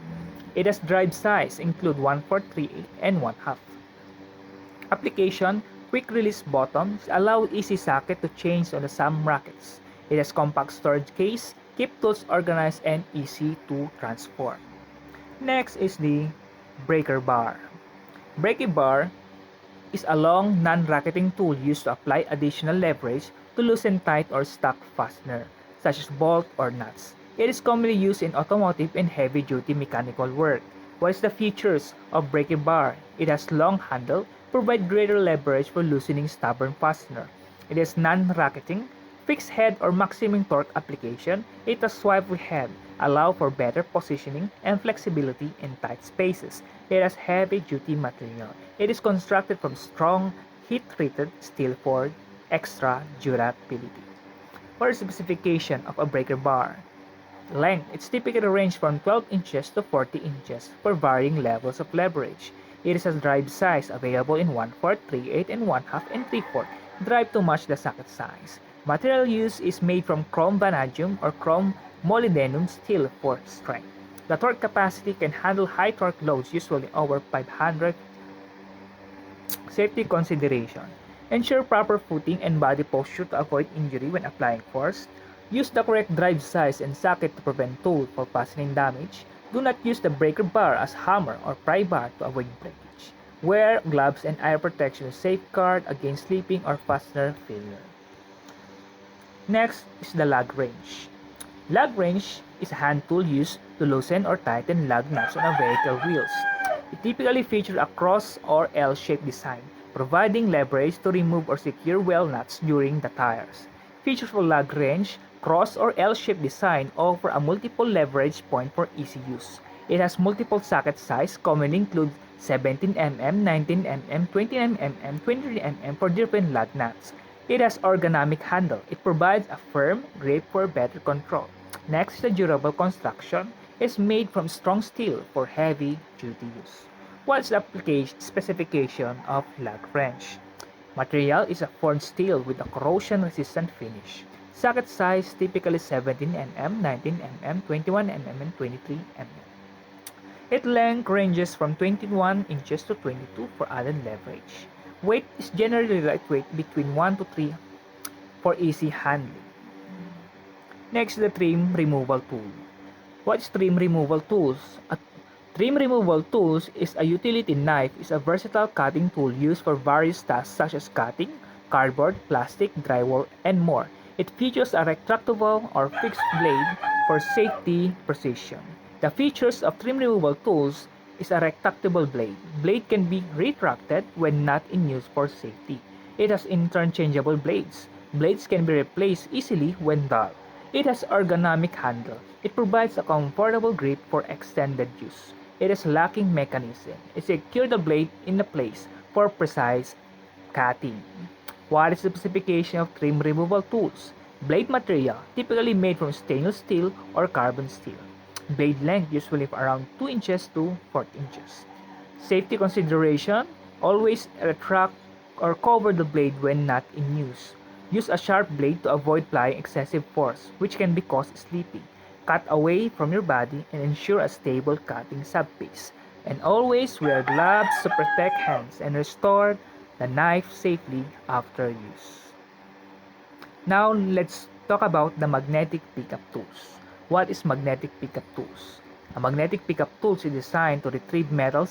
It has drive size include 1/4, 3/8, and 1/2. Application, quick release buttons allow easy socket to change on some rackets. It has compact storage case, keep tools organized and easy to transport. Next is the breaker bar. Breaker bar is a long non-racketing tool used to apply additional leverage to loosen tight or stuck fastener, such as bolt or nuts. It is commonly used in automotive and heavy-duty mechanical work. What is the features of breaker bar? It has long handle, provide greater leverage for loosening stubborn fastener. It is non-racketing, fixed head or maximum torque application. It has swivel head, allow for better positioning and flexibility in tight spaces. It has heavy-duty material. It is constructed from strong, heat-treated steel for extra durability. For the specification of a breaker bar, length, it's typically range from 12 inches to 40 inches for varying levels of leverage. It is a drive size available in 1/4, 3/8, and 1/2 and 3/4 drive to match the socket size. Material used is made from chrome vanadium or chrome molybdenum steel for strength. The torque capacity can handle high torque loads, usually over 500. Safety consideration. Ensure proper footing and body posture to avoid injury when applying force. Use the correct drive size and socket to prevent tool or fastening damage. Do not use the breaker bar as hammer or pry bar to avoid breakage. Wear gloves and eye protection to safeguard against slipping or fastener failure. Next is the lug wrench. Lug wrench is a hand tool used to loosen or tighten lug nuts on a vehicle wheels. It typically features a cross or L-shaped design, providing leverage to remove or secure wheel nuts during the tires. Features for lug wrench, cross or L-shaped design offer a multiple leverage point for easy use. It has multiple socket size, commonly include 17 mm, 19 mm, 29 mm, 23 mm for different lug nuts. It has ergonomic handle. It provides a firm grip for better control. Next, the durable construction is made from strong steel for heavy-duty use. What's the application specification of lug wrench? Material is a forged steel with a corrosion-resistant finish. Socket size typically 17 mm, 19 mm, 21 mm, and 23 mm. Its length ranges from 21 inches to 22 for added leverage. Weight is generally lightweight between 1 to 3 for easy handling. Next, the trim removal tool. What is trim removal tools? A trim removal tools is a utility knife is a versatile cutting tool used for various tasks such as cutting, cardboard, plastic, drywall, and more. It features a retractable or fixed blade for safety precision. The features of trim removal tools is a retractable blade. Blade can be retracted when not in use for safety. It has interchangeable blades. Blades can be replaced easily when dull. It has ergonomic handle. It provides a comfortable grip for extended use. It has locking mechanism. It secures the blade in place for precise cutting. What is the specification of trim removal tools? Blade material, typically made from stainless steel or carbon steel. Blade length usually around 2 inches to 4 inches. Safety consideration: always retract or cover the blade when not in use. Use a sharp blade to avoid applying excessive force, which can be cause slipping. Cut away from your body and ensure a stable cutting subpace. And always wear gloves to protect hands and restore the knife safely after use. Now let's talk about the magnetic pickup tools. What is magnetic pickup tools? A magnetic pickup tool is designed to retrieve metal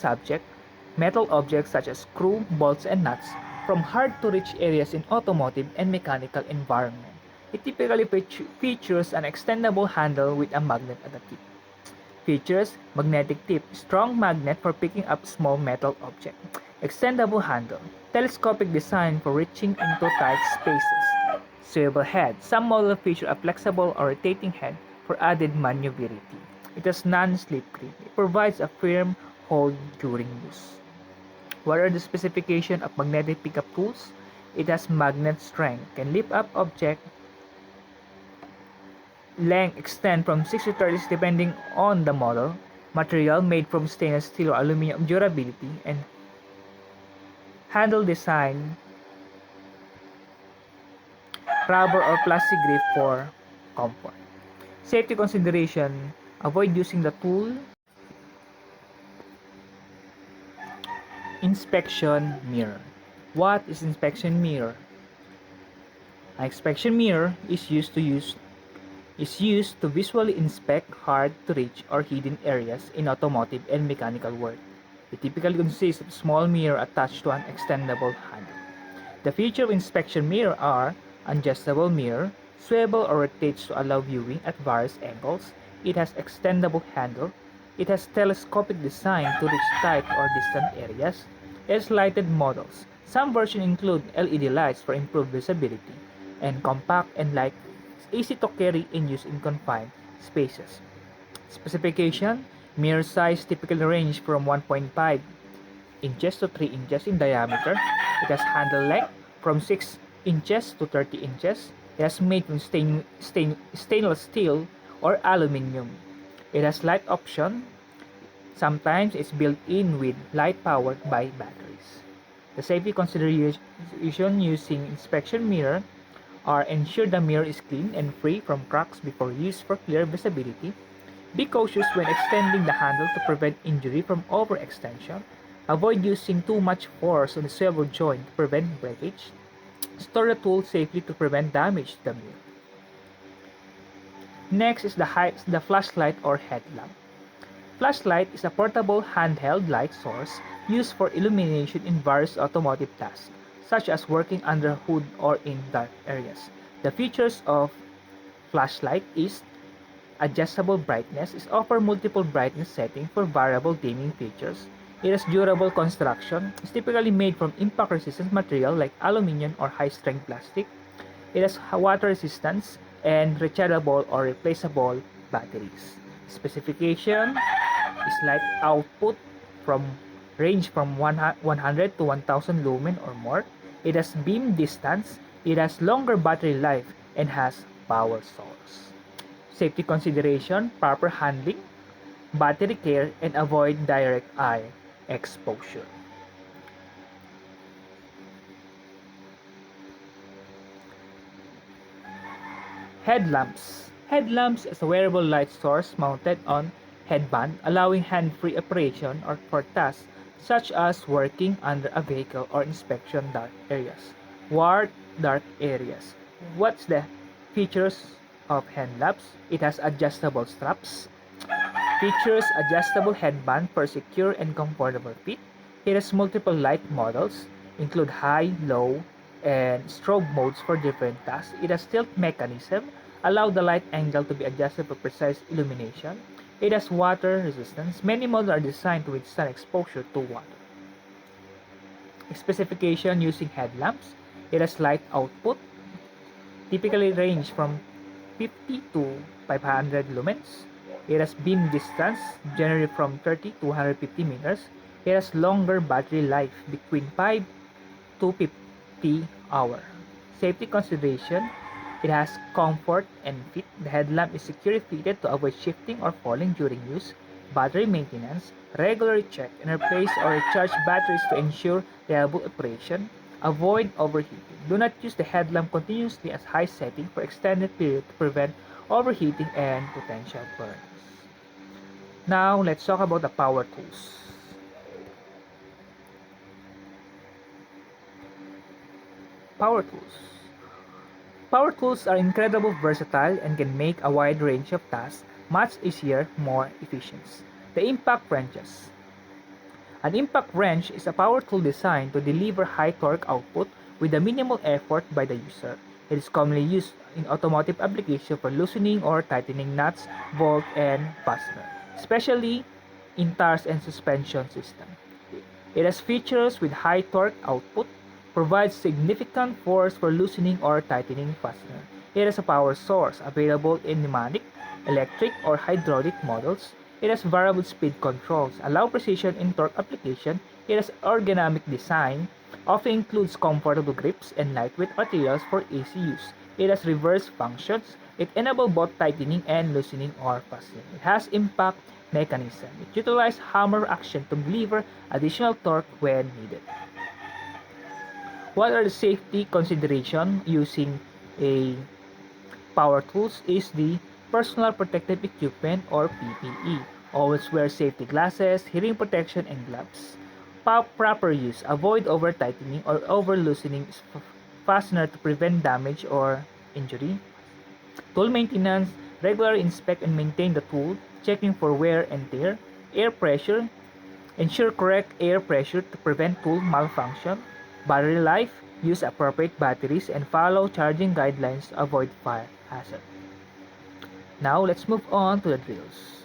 objects such as screw, bolts, and nuts from hard-to-reach areas in automotive and mechanical environment. It typically features an extendable handle with a magnet at the tip. Features: magnetic tip, strong magnet for picking up small metal object. Extendable handle, telescopic design for reaching into tight spaces. Swivel head, some models feature a flexible or rotating head for added maneuverability. It has non-slip grip. It provides a firm hold during use. What are the specifications of magnetic pickup tools? It has magnet strength, can lift up object, length extend from 6 to 30 depending on the model, material made from stainless steel or aluminum durability, and handle design, rubber or plastic grip for comfort. Safety consideration: avoid using the tool. Inspection mirror. What is inspection mirror? An inspection mirror is used to visually inspect hard-to-reach or hidden areas in automotive and mechanical work. It typically consists of a small mirror attached to an extendable handle. The features of inspection mirror are adjustable mirror, swivel or rotates to allow viewing at various angles. It has extendable handle. It has telescopic design to reach tight or distant areas. It has lighted models. Some versions include LED lights for improved visibility, and compact and light, easy to carry and use in confined spaces. Specification: mirror size typically range from 1.5 inches to 3 inches in diameter. It has handle length from 6 inches to 30 inches. It is made from stainless steel or aluminum. It has light option. Sometimes it's built in with light powered by batteries. The safety consideration using inspection mirror are: ensure the mirror is clean and free from cracks before use for clear visibility. Be cautious when extending the handle to prevent injury from overextension. Avoid using too much force on the swivel joint to prevent breakage. Store the tool safely to prevent damage to the mirror. Next is the flashlight or headlamp. Flashlight is a portable handheld light source used for illumination in various automotive tasks, such as working under a hood or in dark areas. The features of flashlight is adjustable brightness. It offers multiple brightness settings for variable dimming features. It has durable construction. It's typically made from impact-resistant material like aluminum or high-strength plastic. It has water resistance and rechargeable or replaceable batteries. Specification is light output from range from 100 to 1000 lumen or more. It has beam distance. It has longer battery life and has power source. Safety consideration: proper handling, battery care, and avoid direct eye exposure. Headlamps. Headlamps is a wearable light source mounted on headband, allowing hand-free operation or for tasks such as working under a vehicle or inspection dark areas. Dark areas. What's the features of headlamps? It has adjustable straps. Features adjustable headband for secure and comfortable fit. It has multiple light models, include high, low, and strobe modes for different tasks. It has tilt mechanism, allow the light angle to be adjusted for precise illumination. It has water resistance. Many models are designed to withstand exposure to water. Specification using headlamps: it has light output, typically range from 50 to 500 lumens. It has beam distance, generally from 30 to 150 meters. It has longer battery life, between 5 to 50 hours. Safety consideration: it has comfort and fit. The headlamp is securely fitted to avoid shifting or falling during use. battery maintenance, regularly check and replace or recharge batteries to ensure reliable operation, avoid overheating. Do not use the headlamp continuously as high setting for extended period to prevent overheating and potential burns. Now, let's talk about the power tools. Power tools. Power tools are incredibly versatile and can make a wide range of tasks much easier, more efficient. The impact wrenches. An impact wrench is a power tool designed to deliver high torque output with a minimal effort by the user. It is commonly used in automotive applications for loosening or tightening nuts, bolts, and fasteners, especially in tires and suspension systems. It has features with high torque output, provides significant force for loosening or tightening fastener. It has a power source available in pneumatic, electric, or hydraulic models. It has variable speed controls, allow precision in torque application. It has ergonomic design, often includes comfortable grips and lightweight materials for easy use. It has reverse functions. It enables both tightening and loosening or fastening. It has impact mechanism. It utilizes hammer action to deliver additional torque when needed. What are the safety considerations using a power tools is the personal protective equipment or PPE. Always wear safety glasses, hearing protection, and gloves. Proper use. Avoid over tightening or over loosening fastener to prevent damage or injury. Tool maintenance. Regularly inspect and maintain the tool, checking for wear and tear. Air pressure. Ensure correct air pressure to prevent tool malfunction. Battery life. Use appropriate batteries and follow charging guidelines to avoid fire hazard. Now let's move on to the drills.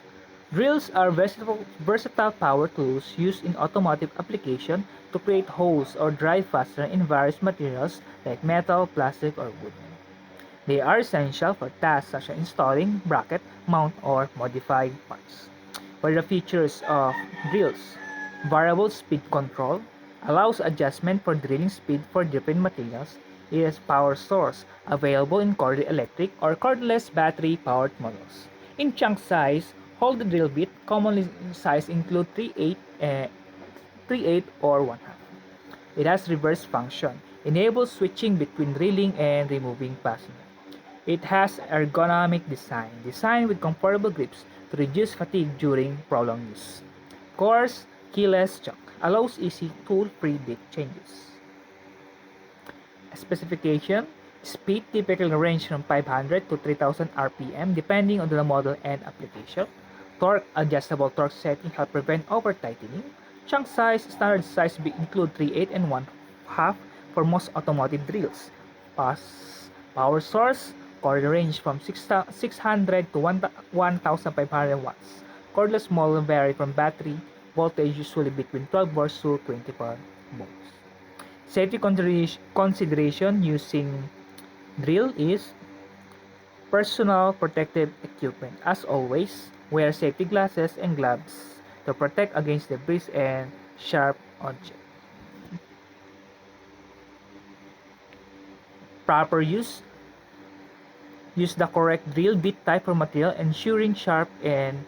Drills are versatile power tools used in automotive application to create holes or drive fastener in various materials like metal, plastic, or wood. They are essential for tasks such as installing, bracket, mount, or modifying parts. What are the features of drills? Variable speed control allows adjustment for drilling speed for different materials. It has power source available in corded electric or cordless battery powered models. In chunk size, hold the drill bit, commonly size include 3/8 or 1/2. It has reverse function, enables switching between drilling and removing fastener. It has ergonomic design, designed with comfortable grips to reduce fatigue during prolonged use. Coarse, keyless chuck allows easy tool-free bit changes. Specification: speed typically range from 500 to 3000 RPM depending on the model and application. Torque: adjustable torque setting help prevent over tightening. Chunk size: standard size include 3/8 and 1/2 for most automotive drills. Power source: cord range from 600 to 1500 watts. Cordless model vary from battery voltage usually between 12 volts to 24 volts. Safety consideration using drill is personal protective equipment. As always, wear safety glasses and gloves to protect against debris and sharp objects. Proper use: use the correct drill bit type or material, ensuring sharp and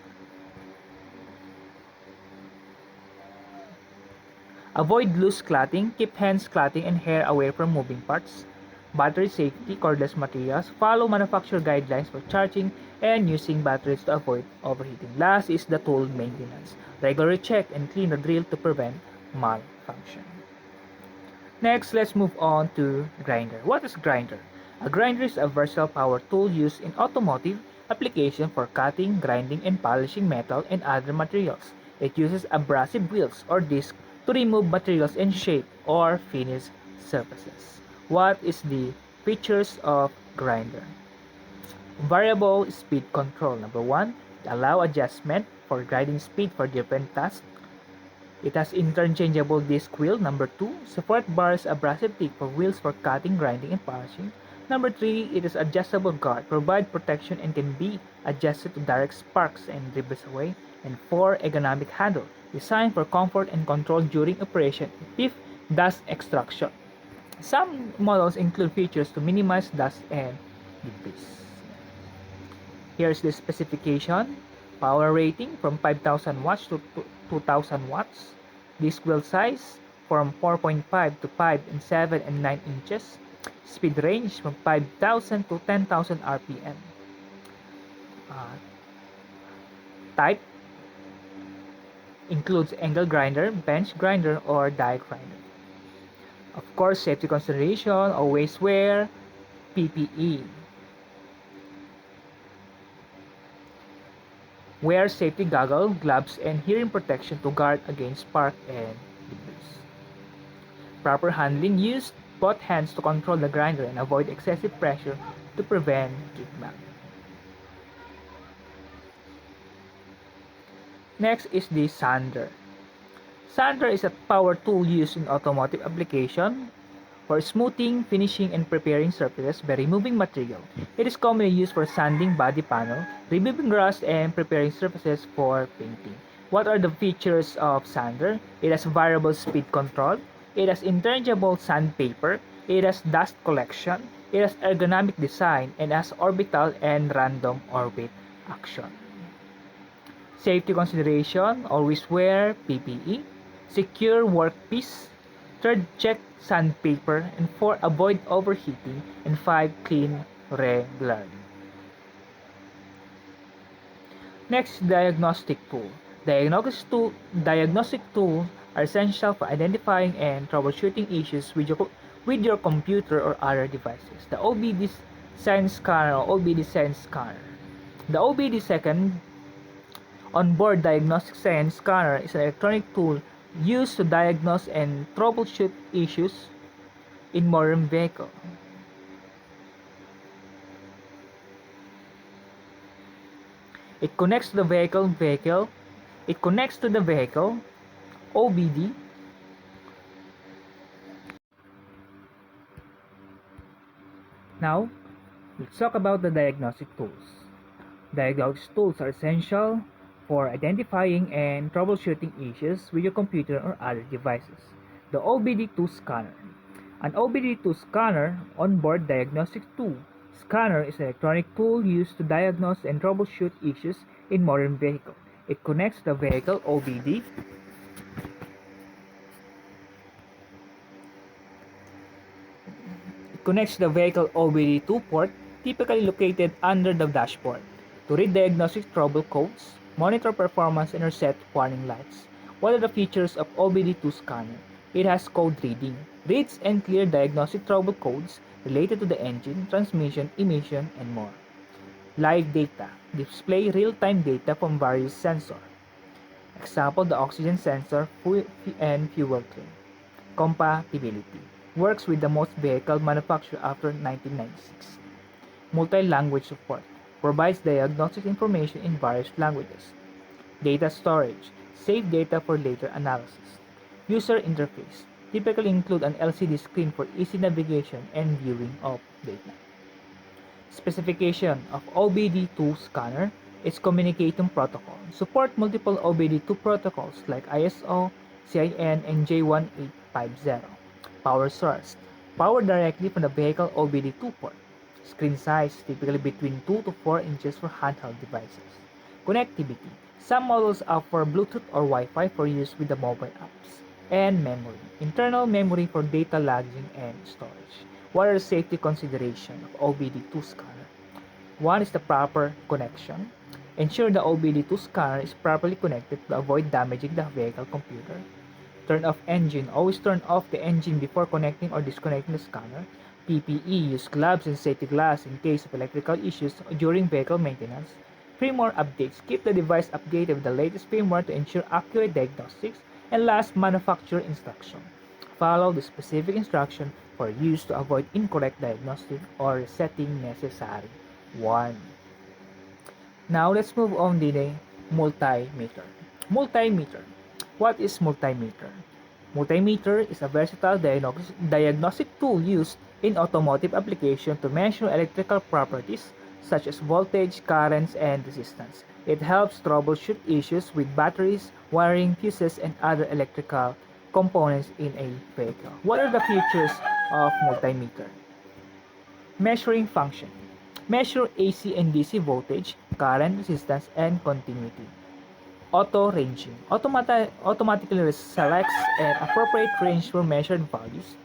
avoid loose clotting. Keep hands, clotting, and hair away from moving parts. Battery safety: cordless materials. Follow manufacturer guidelines for charging and using batteries to avoid overheating. Last is the tool maintenance. Regularly check and clean the drill to prevent malfunction. Next, let's move on to grinder. What is grinder? A grinder is a versatile power tool used in automotive application for cutting, grinding, and polishing metal and other materials. It uses abrasive wheels or discs to remove materials and shape or finish surfaces. What is the features of grinder? Variable speed control. Number one, allow adjustment for grinding speed for different tasks. It has interchangeable disc wheel. Number two, support bars, abrasive tip for wheels for cutting, grinding, and polishing. Number three, it is adjustable guard, provide protection and can be adjusted to direct sparks and debris away. And four, ergonomic handle, designed for comfort and control during operation if dust extraction. Some models include features to minimize dust and debris. Here's the specification. Power rating from 5,000 watts to 2,000 watts. Disc wheel size from 4.5 to 5 and 7 and 9 inches. Speed range from 5,000 to 10,000 RPM. Uh, Type includes angle grinder, bench grinder, or die grinder. Of course, safety consideration, always wear PPE. Wear safety goggles, gloves, and hearing protection to guard against spark and debris. Proper handling, use both hands to control the grinder and avoid excessive pressure to prevent kickback. Next is the sander. Sander is a power tool used in automotive application for smoothing, finishing, and preparing surfaces by removing material. It is commonly used for sanding body panel, removing rust, and preparing surfaces for painting. What are the features of sander? It has variable speed control, it has interchangeable sandpaper, it has dust collection, it has ergonomic design, and has orbital and random orbit action. Safety consideration, always wear PPE, secure workpiece, third check sandpaper, and 4 avoid overheating, and 5 clean regularly. Next, diagnostic tool. Diagnostic tools are essential for identifying and troubleshooting issues with your computer or other devices. The OBD Sense Scanner or OBD Sense Scanner. The OBD second onboard diagnostic sense scanner is an electronic tool used to diagnose and troubleshoot issues in modern vehicles. It connects to the vehicle. It connects to the vehicle, OBD. Now, let's talk about the diagnostic tools. Diagnostic tools are essential for identifying and troubleshooting issues with your computer or other devices. The OBD2 scanner. An OBD2 scanner onboard diagnostic tool. Scanner is an electronic tool used to diagnose and troubleshoot issues in modern vehicles. It connects the vehicle OBD OBD2 port, typically located under the dashboard, to read diagnostic trouble codes, monitor performance, and reset warning lights. What are the features of OBD2 scanner? It has code reading, reads and clear diagnostic trouble codes related to the engine, transmission, emission, and more. Live data, display real-time data from various sensors. Example, the oxygen sensor and fuel claim. Compatibility, works with the most vehicle manufactured after 1996. Multi-language support, provides diagnostic information in various languages. Data storage, save data for later analysis. User interface, typically include an LCD screen for easy navigation and viewing of data. Specification of OBD2 scanner, its communicating protocol. Support multiple OBD2 protocols like ISO, CIN, and J1850. Power source, power directly from the vehicle OBD2 port. Screen size, typically between 2 to 4 inches for handheld devices. Connectivity, some models offer Bluetooth or Wi-Fi for use with the mobile apps. And memory, internal memory for data logging and storage. What are the safety considerations of OBD2 scanner? One is the proper connection. Ensure the OBD2 scanner is properly connected to avoid damaging the vehicle computer. Turn off engine. Always turn off the engine before connecting or disconnecting the scanner. PPE. Use gloves and safety glass in case of electrical issues during vehicle maintenance. Firmware updates. Keep the device updated with the latest firmware to ensure accurate diagnostics. And last, manufacturer instruction. Follow the specific instruction for use to avoid incorrect diagnostic or resetting necessary. 1. Now let's move on to the multimeter. Multimeter. What is multimeter? Multimeter is a versatile diagnostic tool used in automotive application to measure electrical properties such as voltage, currents, and resistance. It helps troubleshoot issues with batteries, wiring, fuses, and other electrical components in a vehicle. What are the features of multimeter? Measuring function. Measure AC and DC voltage, current, resistance, and continuity. Auto ranging automatically selects an appropriate range for measured values.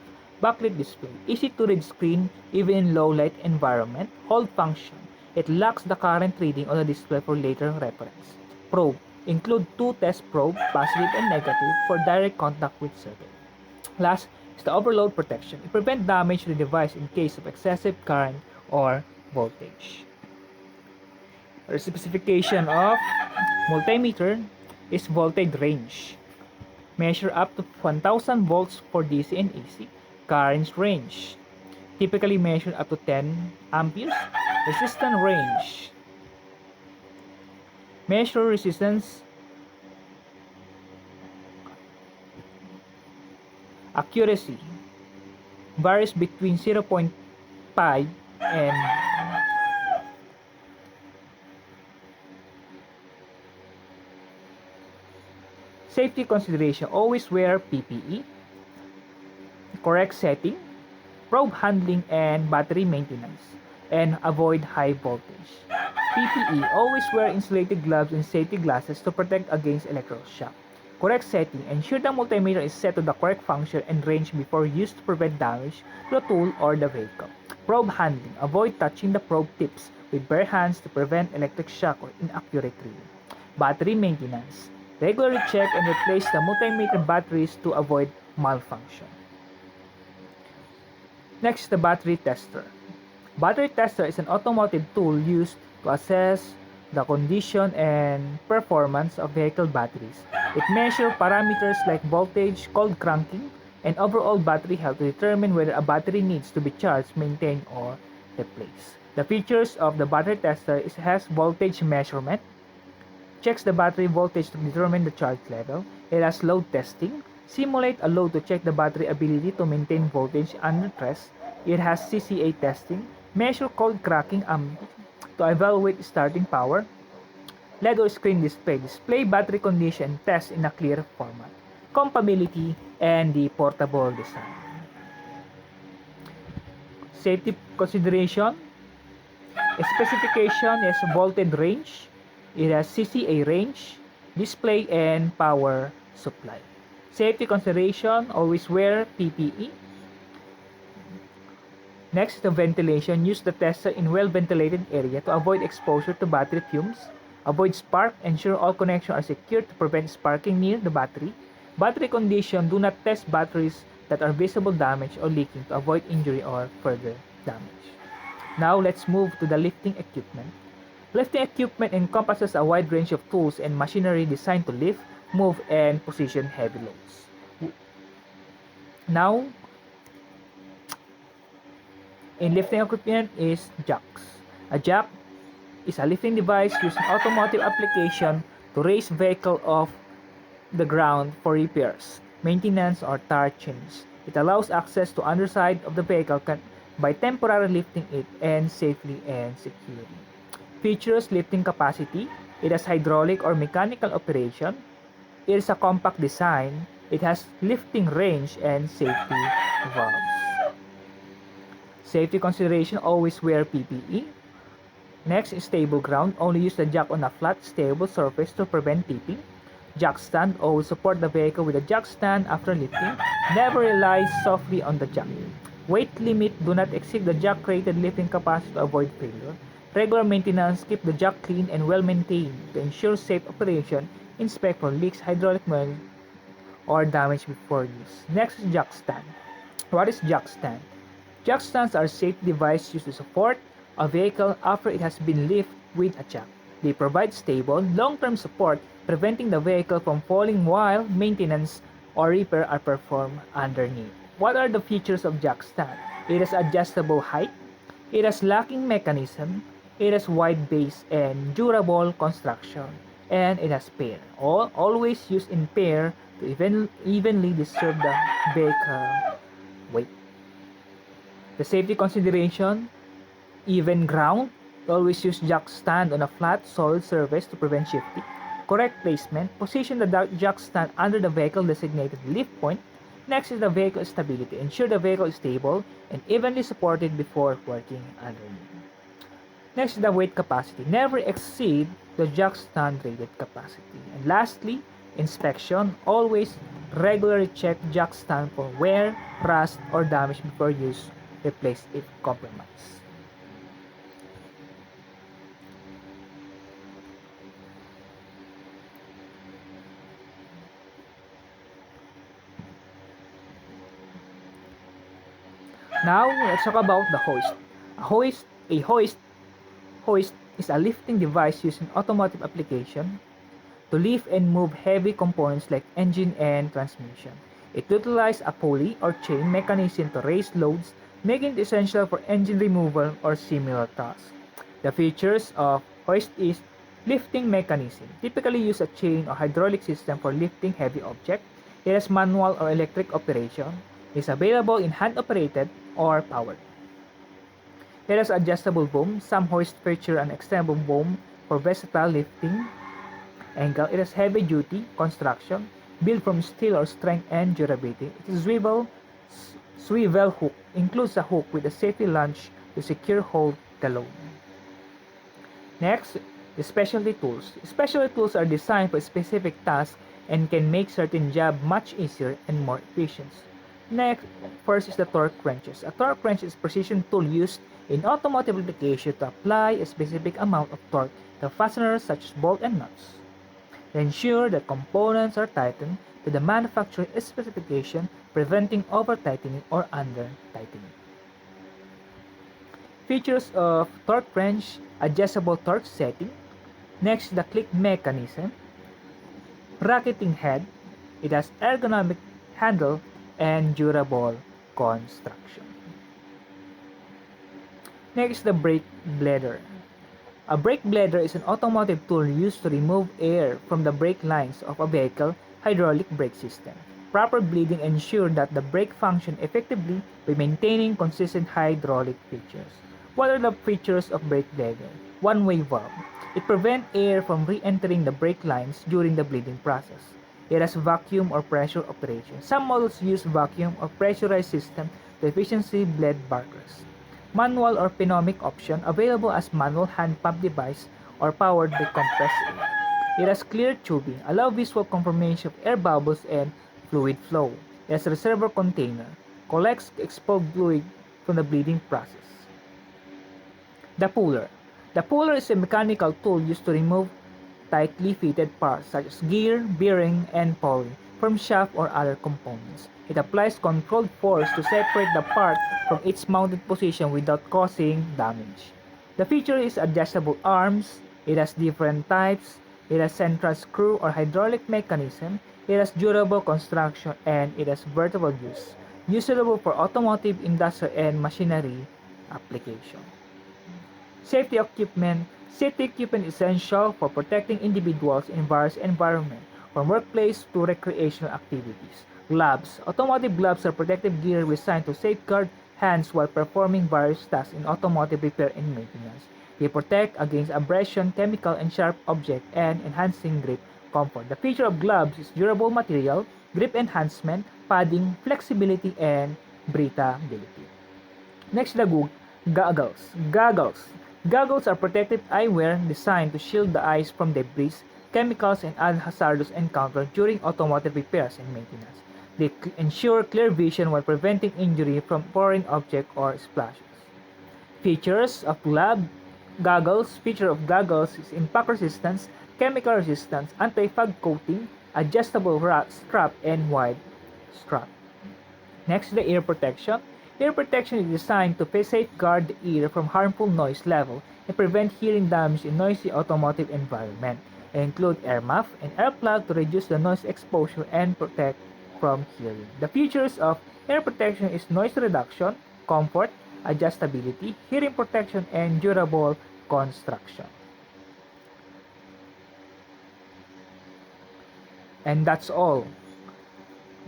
Backlit display, easy to read screen even in low light environment. Hold function, it locks the current reading on the display for later reference. Probe, include two test probe, positive and negative, for direct contact with circuit. Last is the overload protection. It prevents damage to the device in case of excessive current or voltage. The specification of multimeter is voltage range. Measure up to 1000 volts for DC and AC. Current range. Typically measured up to 10 amperes. Resistance range. Measure resistance. Accuracy varies between 0.5 and safety consideration. Always wear PPE. Correct setting, probe handling, and battery maintenance, and avoid high voltage. PPE, always wear insulated gloves and safety glasses to protect against electrical shock. Correct setting, ensure the multimeter is set to the correct function and range before used to prevent damage to the tool or the vehicle. Probe handling, avoid touching the probe tips with bare hands to prevent electric shock or inaccurate reading. Battery maintenance, regularly check and replace the multimeter batteries to avoid malfunction. Next, the battery tester. Battery tester is an automotive tool used to assess the condition and performance of vehicle batteries. It measures parameters like voltage, cold cranking, and overall battery health to determine whether a battery needs to be charged, maintained, or replaced. The features of the battery tester is it has voltage measurement, checks the battery voltage to determine the charge level. It has load testing, simulate a load to check the battery ability to maintain voltage under stress. It has CCA testing, measure cold cracking to evaluate starting power. LED or screen display battery condition, test in a clear format. Compatibility and the portable design. Safety consideration. Specification is voltage range. It has CCA range, display, and power supply. Safety consideration, always wear PPE. Next, the ventilation. Use the tester in well-ventilated area to avoid exposure to battery fumes. Avoid spark. Ensure all connections are secure to prevent sparking near the battery. Battery condition. Do not test batteries that are visible damage or leaking to avoid injury or further damage. Now, let's move to the lifting equipment. Lifting equipment encompasses a wide range of tools and machinery designed to lift, move, and position heavy loads. Now, in lifting equipment is jacks. A jack is a lifting device used in automotive application to raise vehicle off the ground for repairs, maintenance, or tire change. It allows access to underside of the vehicle by temporarily lifting it and safely and securely. Features: lifting capacity. It has hydraulic or mechanical operation. It is a compact design. It has lifting range and safety valves. Safety consideration, always wear PPE. Next is stable ground. Only use the jack on a flat, stable surface to prevent tipping. Jack stand, always support the vehicle with a jack stand after lifting. Never rely softly on the jack. Weight limit, do not exceed the jack rated lifting capacity to avoid failure. Regular maintenance, keep the jack clean and well maintained to ensure safe operation. Inspect for leaks, hydraulic oil, or damage before use. Next is jack stand. What is jack stand? Jack stands are safety devices used to support a vehicle after it has been lifted with a jack. They provide stable, long-term support, preventing the vehicle from falling while maintenance or repair are performed underneath. What are the features of jack stand? It has adjustable height. It has locking mechanism. It has wide base and durable construction. And it has pair. Always used in pair to evenly distribute the vehicle weight. The safety consideration, even ground. Always use jack stand on a flat, solid surface to prevent shifting. Correct placement. Position the jack stand under the vehicle designated lift point. Next is the vehicle stability. Ensure the vehicle is stable and evenly supported before working underneath. Next, the weight capacity. Never exceed the jack stand rated capacity. And lastly, inspection. Always regularly check jack stand for wear, rust, or damage before use. Replace if compromised. Now, let's talk about the hoist. A hoist is a lifting device used in automotive application to lift and move heavy components like engine and transmission. It utilizes a pulley or chain mechanism to raise loads, making it essential for engine removal or similar tasks. The features of hoist is lifting mechanism. Typically use a chain or hydraulic system for lifting heavy objects. It has manual or electric operation. It is available in hand-operated or powered. It has adjustable boom. Some hoists feature an extendable boom for versatile lifting angle. It has heavy-duty construction, built from steel or strength and durability. Its swivel hook includes a hook with a safety lunge to secure hold the load. Next, the specialty tools. Specialty tools are designed for specific tasks and can make certain jobs much easier and more efficient. Next, first is the torque wrenches. A torque wrench is a precision tool used in automotive application to apply a specific amount of torque to fasteners such as bolts and nuts. Ensure that components are tightened to the manufacturer specification, preventing over-tightening or under-tightening. Features of torque wrench: adjustable torque setting. Next, the click mechanism. Racketing head. It has ergonomic handle and durable construction. Next, the brake bladder. A brake bladder is an automotive tool used to remove air from the brake lines of a vehicle hydraulic brake system. Proper bleeding ensures that the brake function effectively by maintaining consistent hydraulic features. What are the features of brake bladder? One-way valve. It prevents air from re-entering the brake lines during the bleeding process. It has vacuum or pressure operation. Some models use vacuum or pressurized system to efficiently bleed barkers. Manual or pneumatic option available as manual hand pump device or powered by compressed air. It has clear tubing, allow visual confirmation of air bubbles and fluid flow. It has a reservoir container, collects expelled fluid from the bleeding process. The puller. The puller is a mechanical tool used to remove tightly fitted parts such as gear, bearing, and pulley from shaft or other components. It applies controlled force to separate the part from its mounted position without causing damage. The feature is adjustable arms. It has different types. It has central screw or hydraulic mechanism. It has durable construction and it has vertical use. Usable for automotive, industrial, and machinery application. Safety equipment. Safety equipment is essential for protecting individuals in various environments, from workplace to recreational activities. Gloves. Automotive gloves are protective gear designed to safeguard hands while performing various tasks in automotive repair and maintenance. They protect against abrasion, chemical, and sharp objects, and enhancing grip comfort. The feature of gloves is durable material, grip enhancement, padding, flexibility, and breathability. Next, the goggles. Goggles are protective eyewear designed to shield the eyes from debris, chemicals, and other hazardous encounters during automotive repairs and maintenance. They ensure clear vision while preventing injury from foreign objects or splashes. Features of goggles. Feature of goggles is impact resistance, chemical resistance, anti-fog coating, adjustable strap, and wide strap. Next, the ear protection. Ear protection is designed to safeguard the ear from harmful noise level and prevent hearing damage in noisy automotive environment. It include ear muff and ear plug to reduce the noise exposure and protect from hearing. The features of ear protection is noise reduction, comfort, adjustability, hearing protection, and durable construction. And that's all.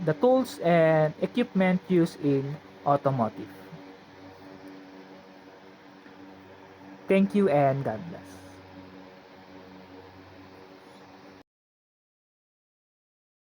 The tools and equipment used in automotive. Thank you and God bless.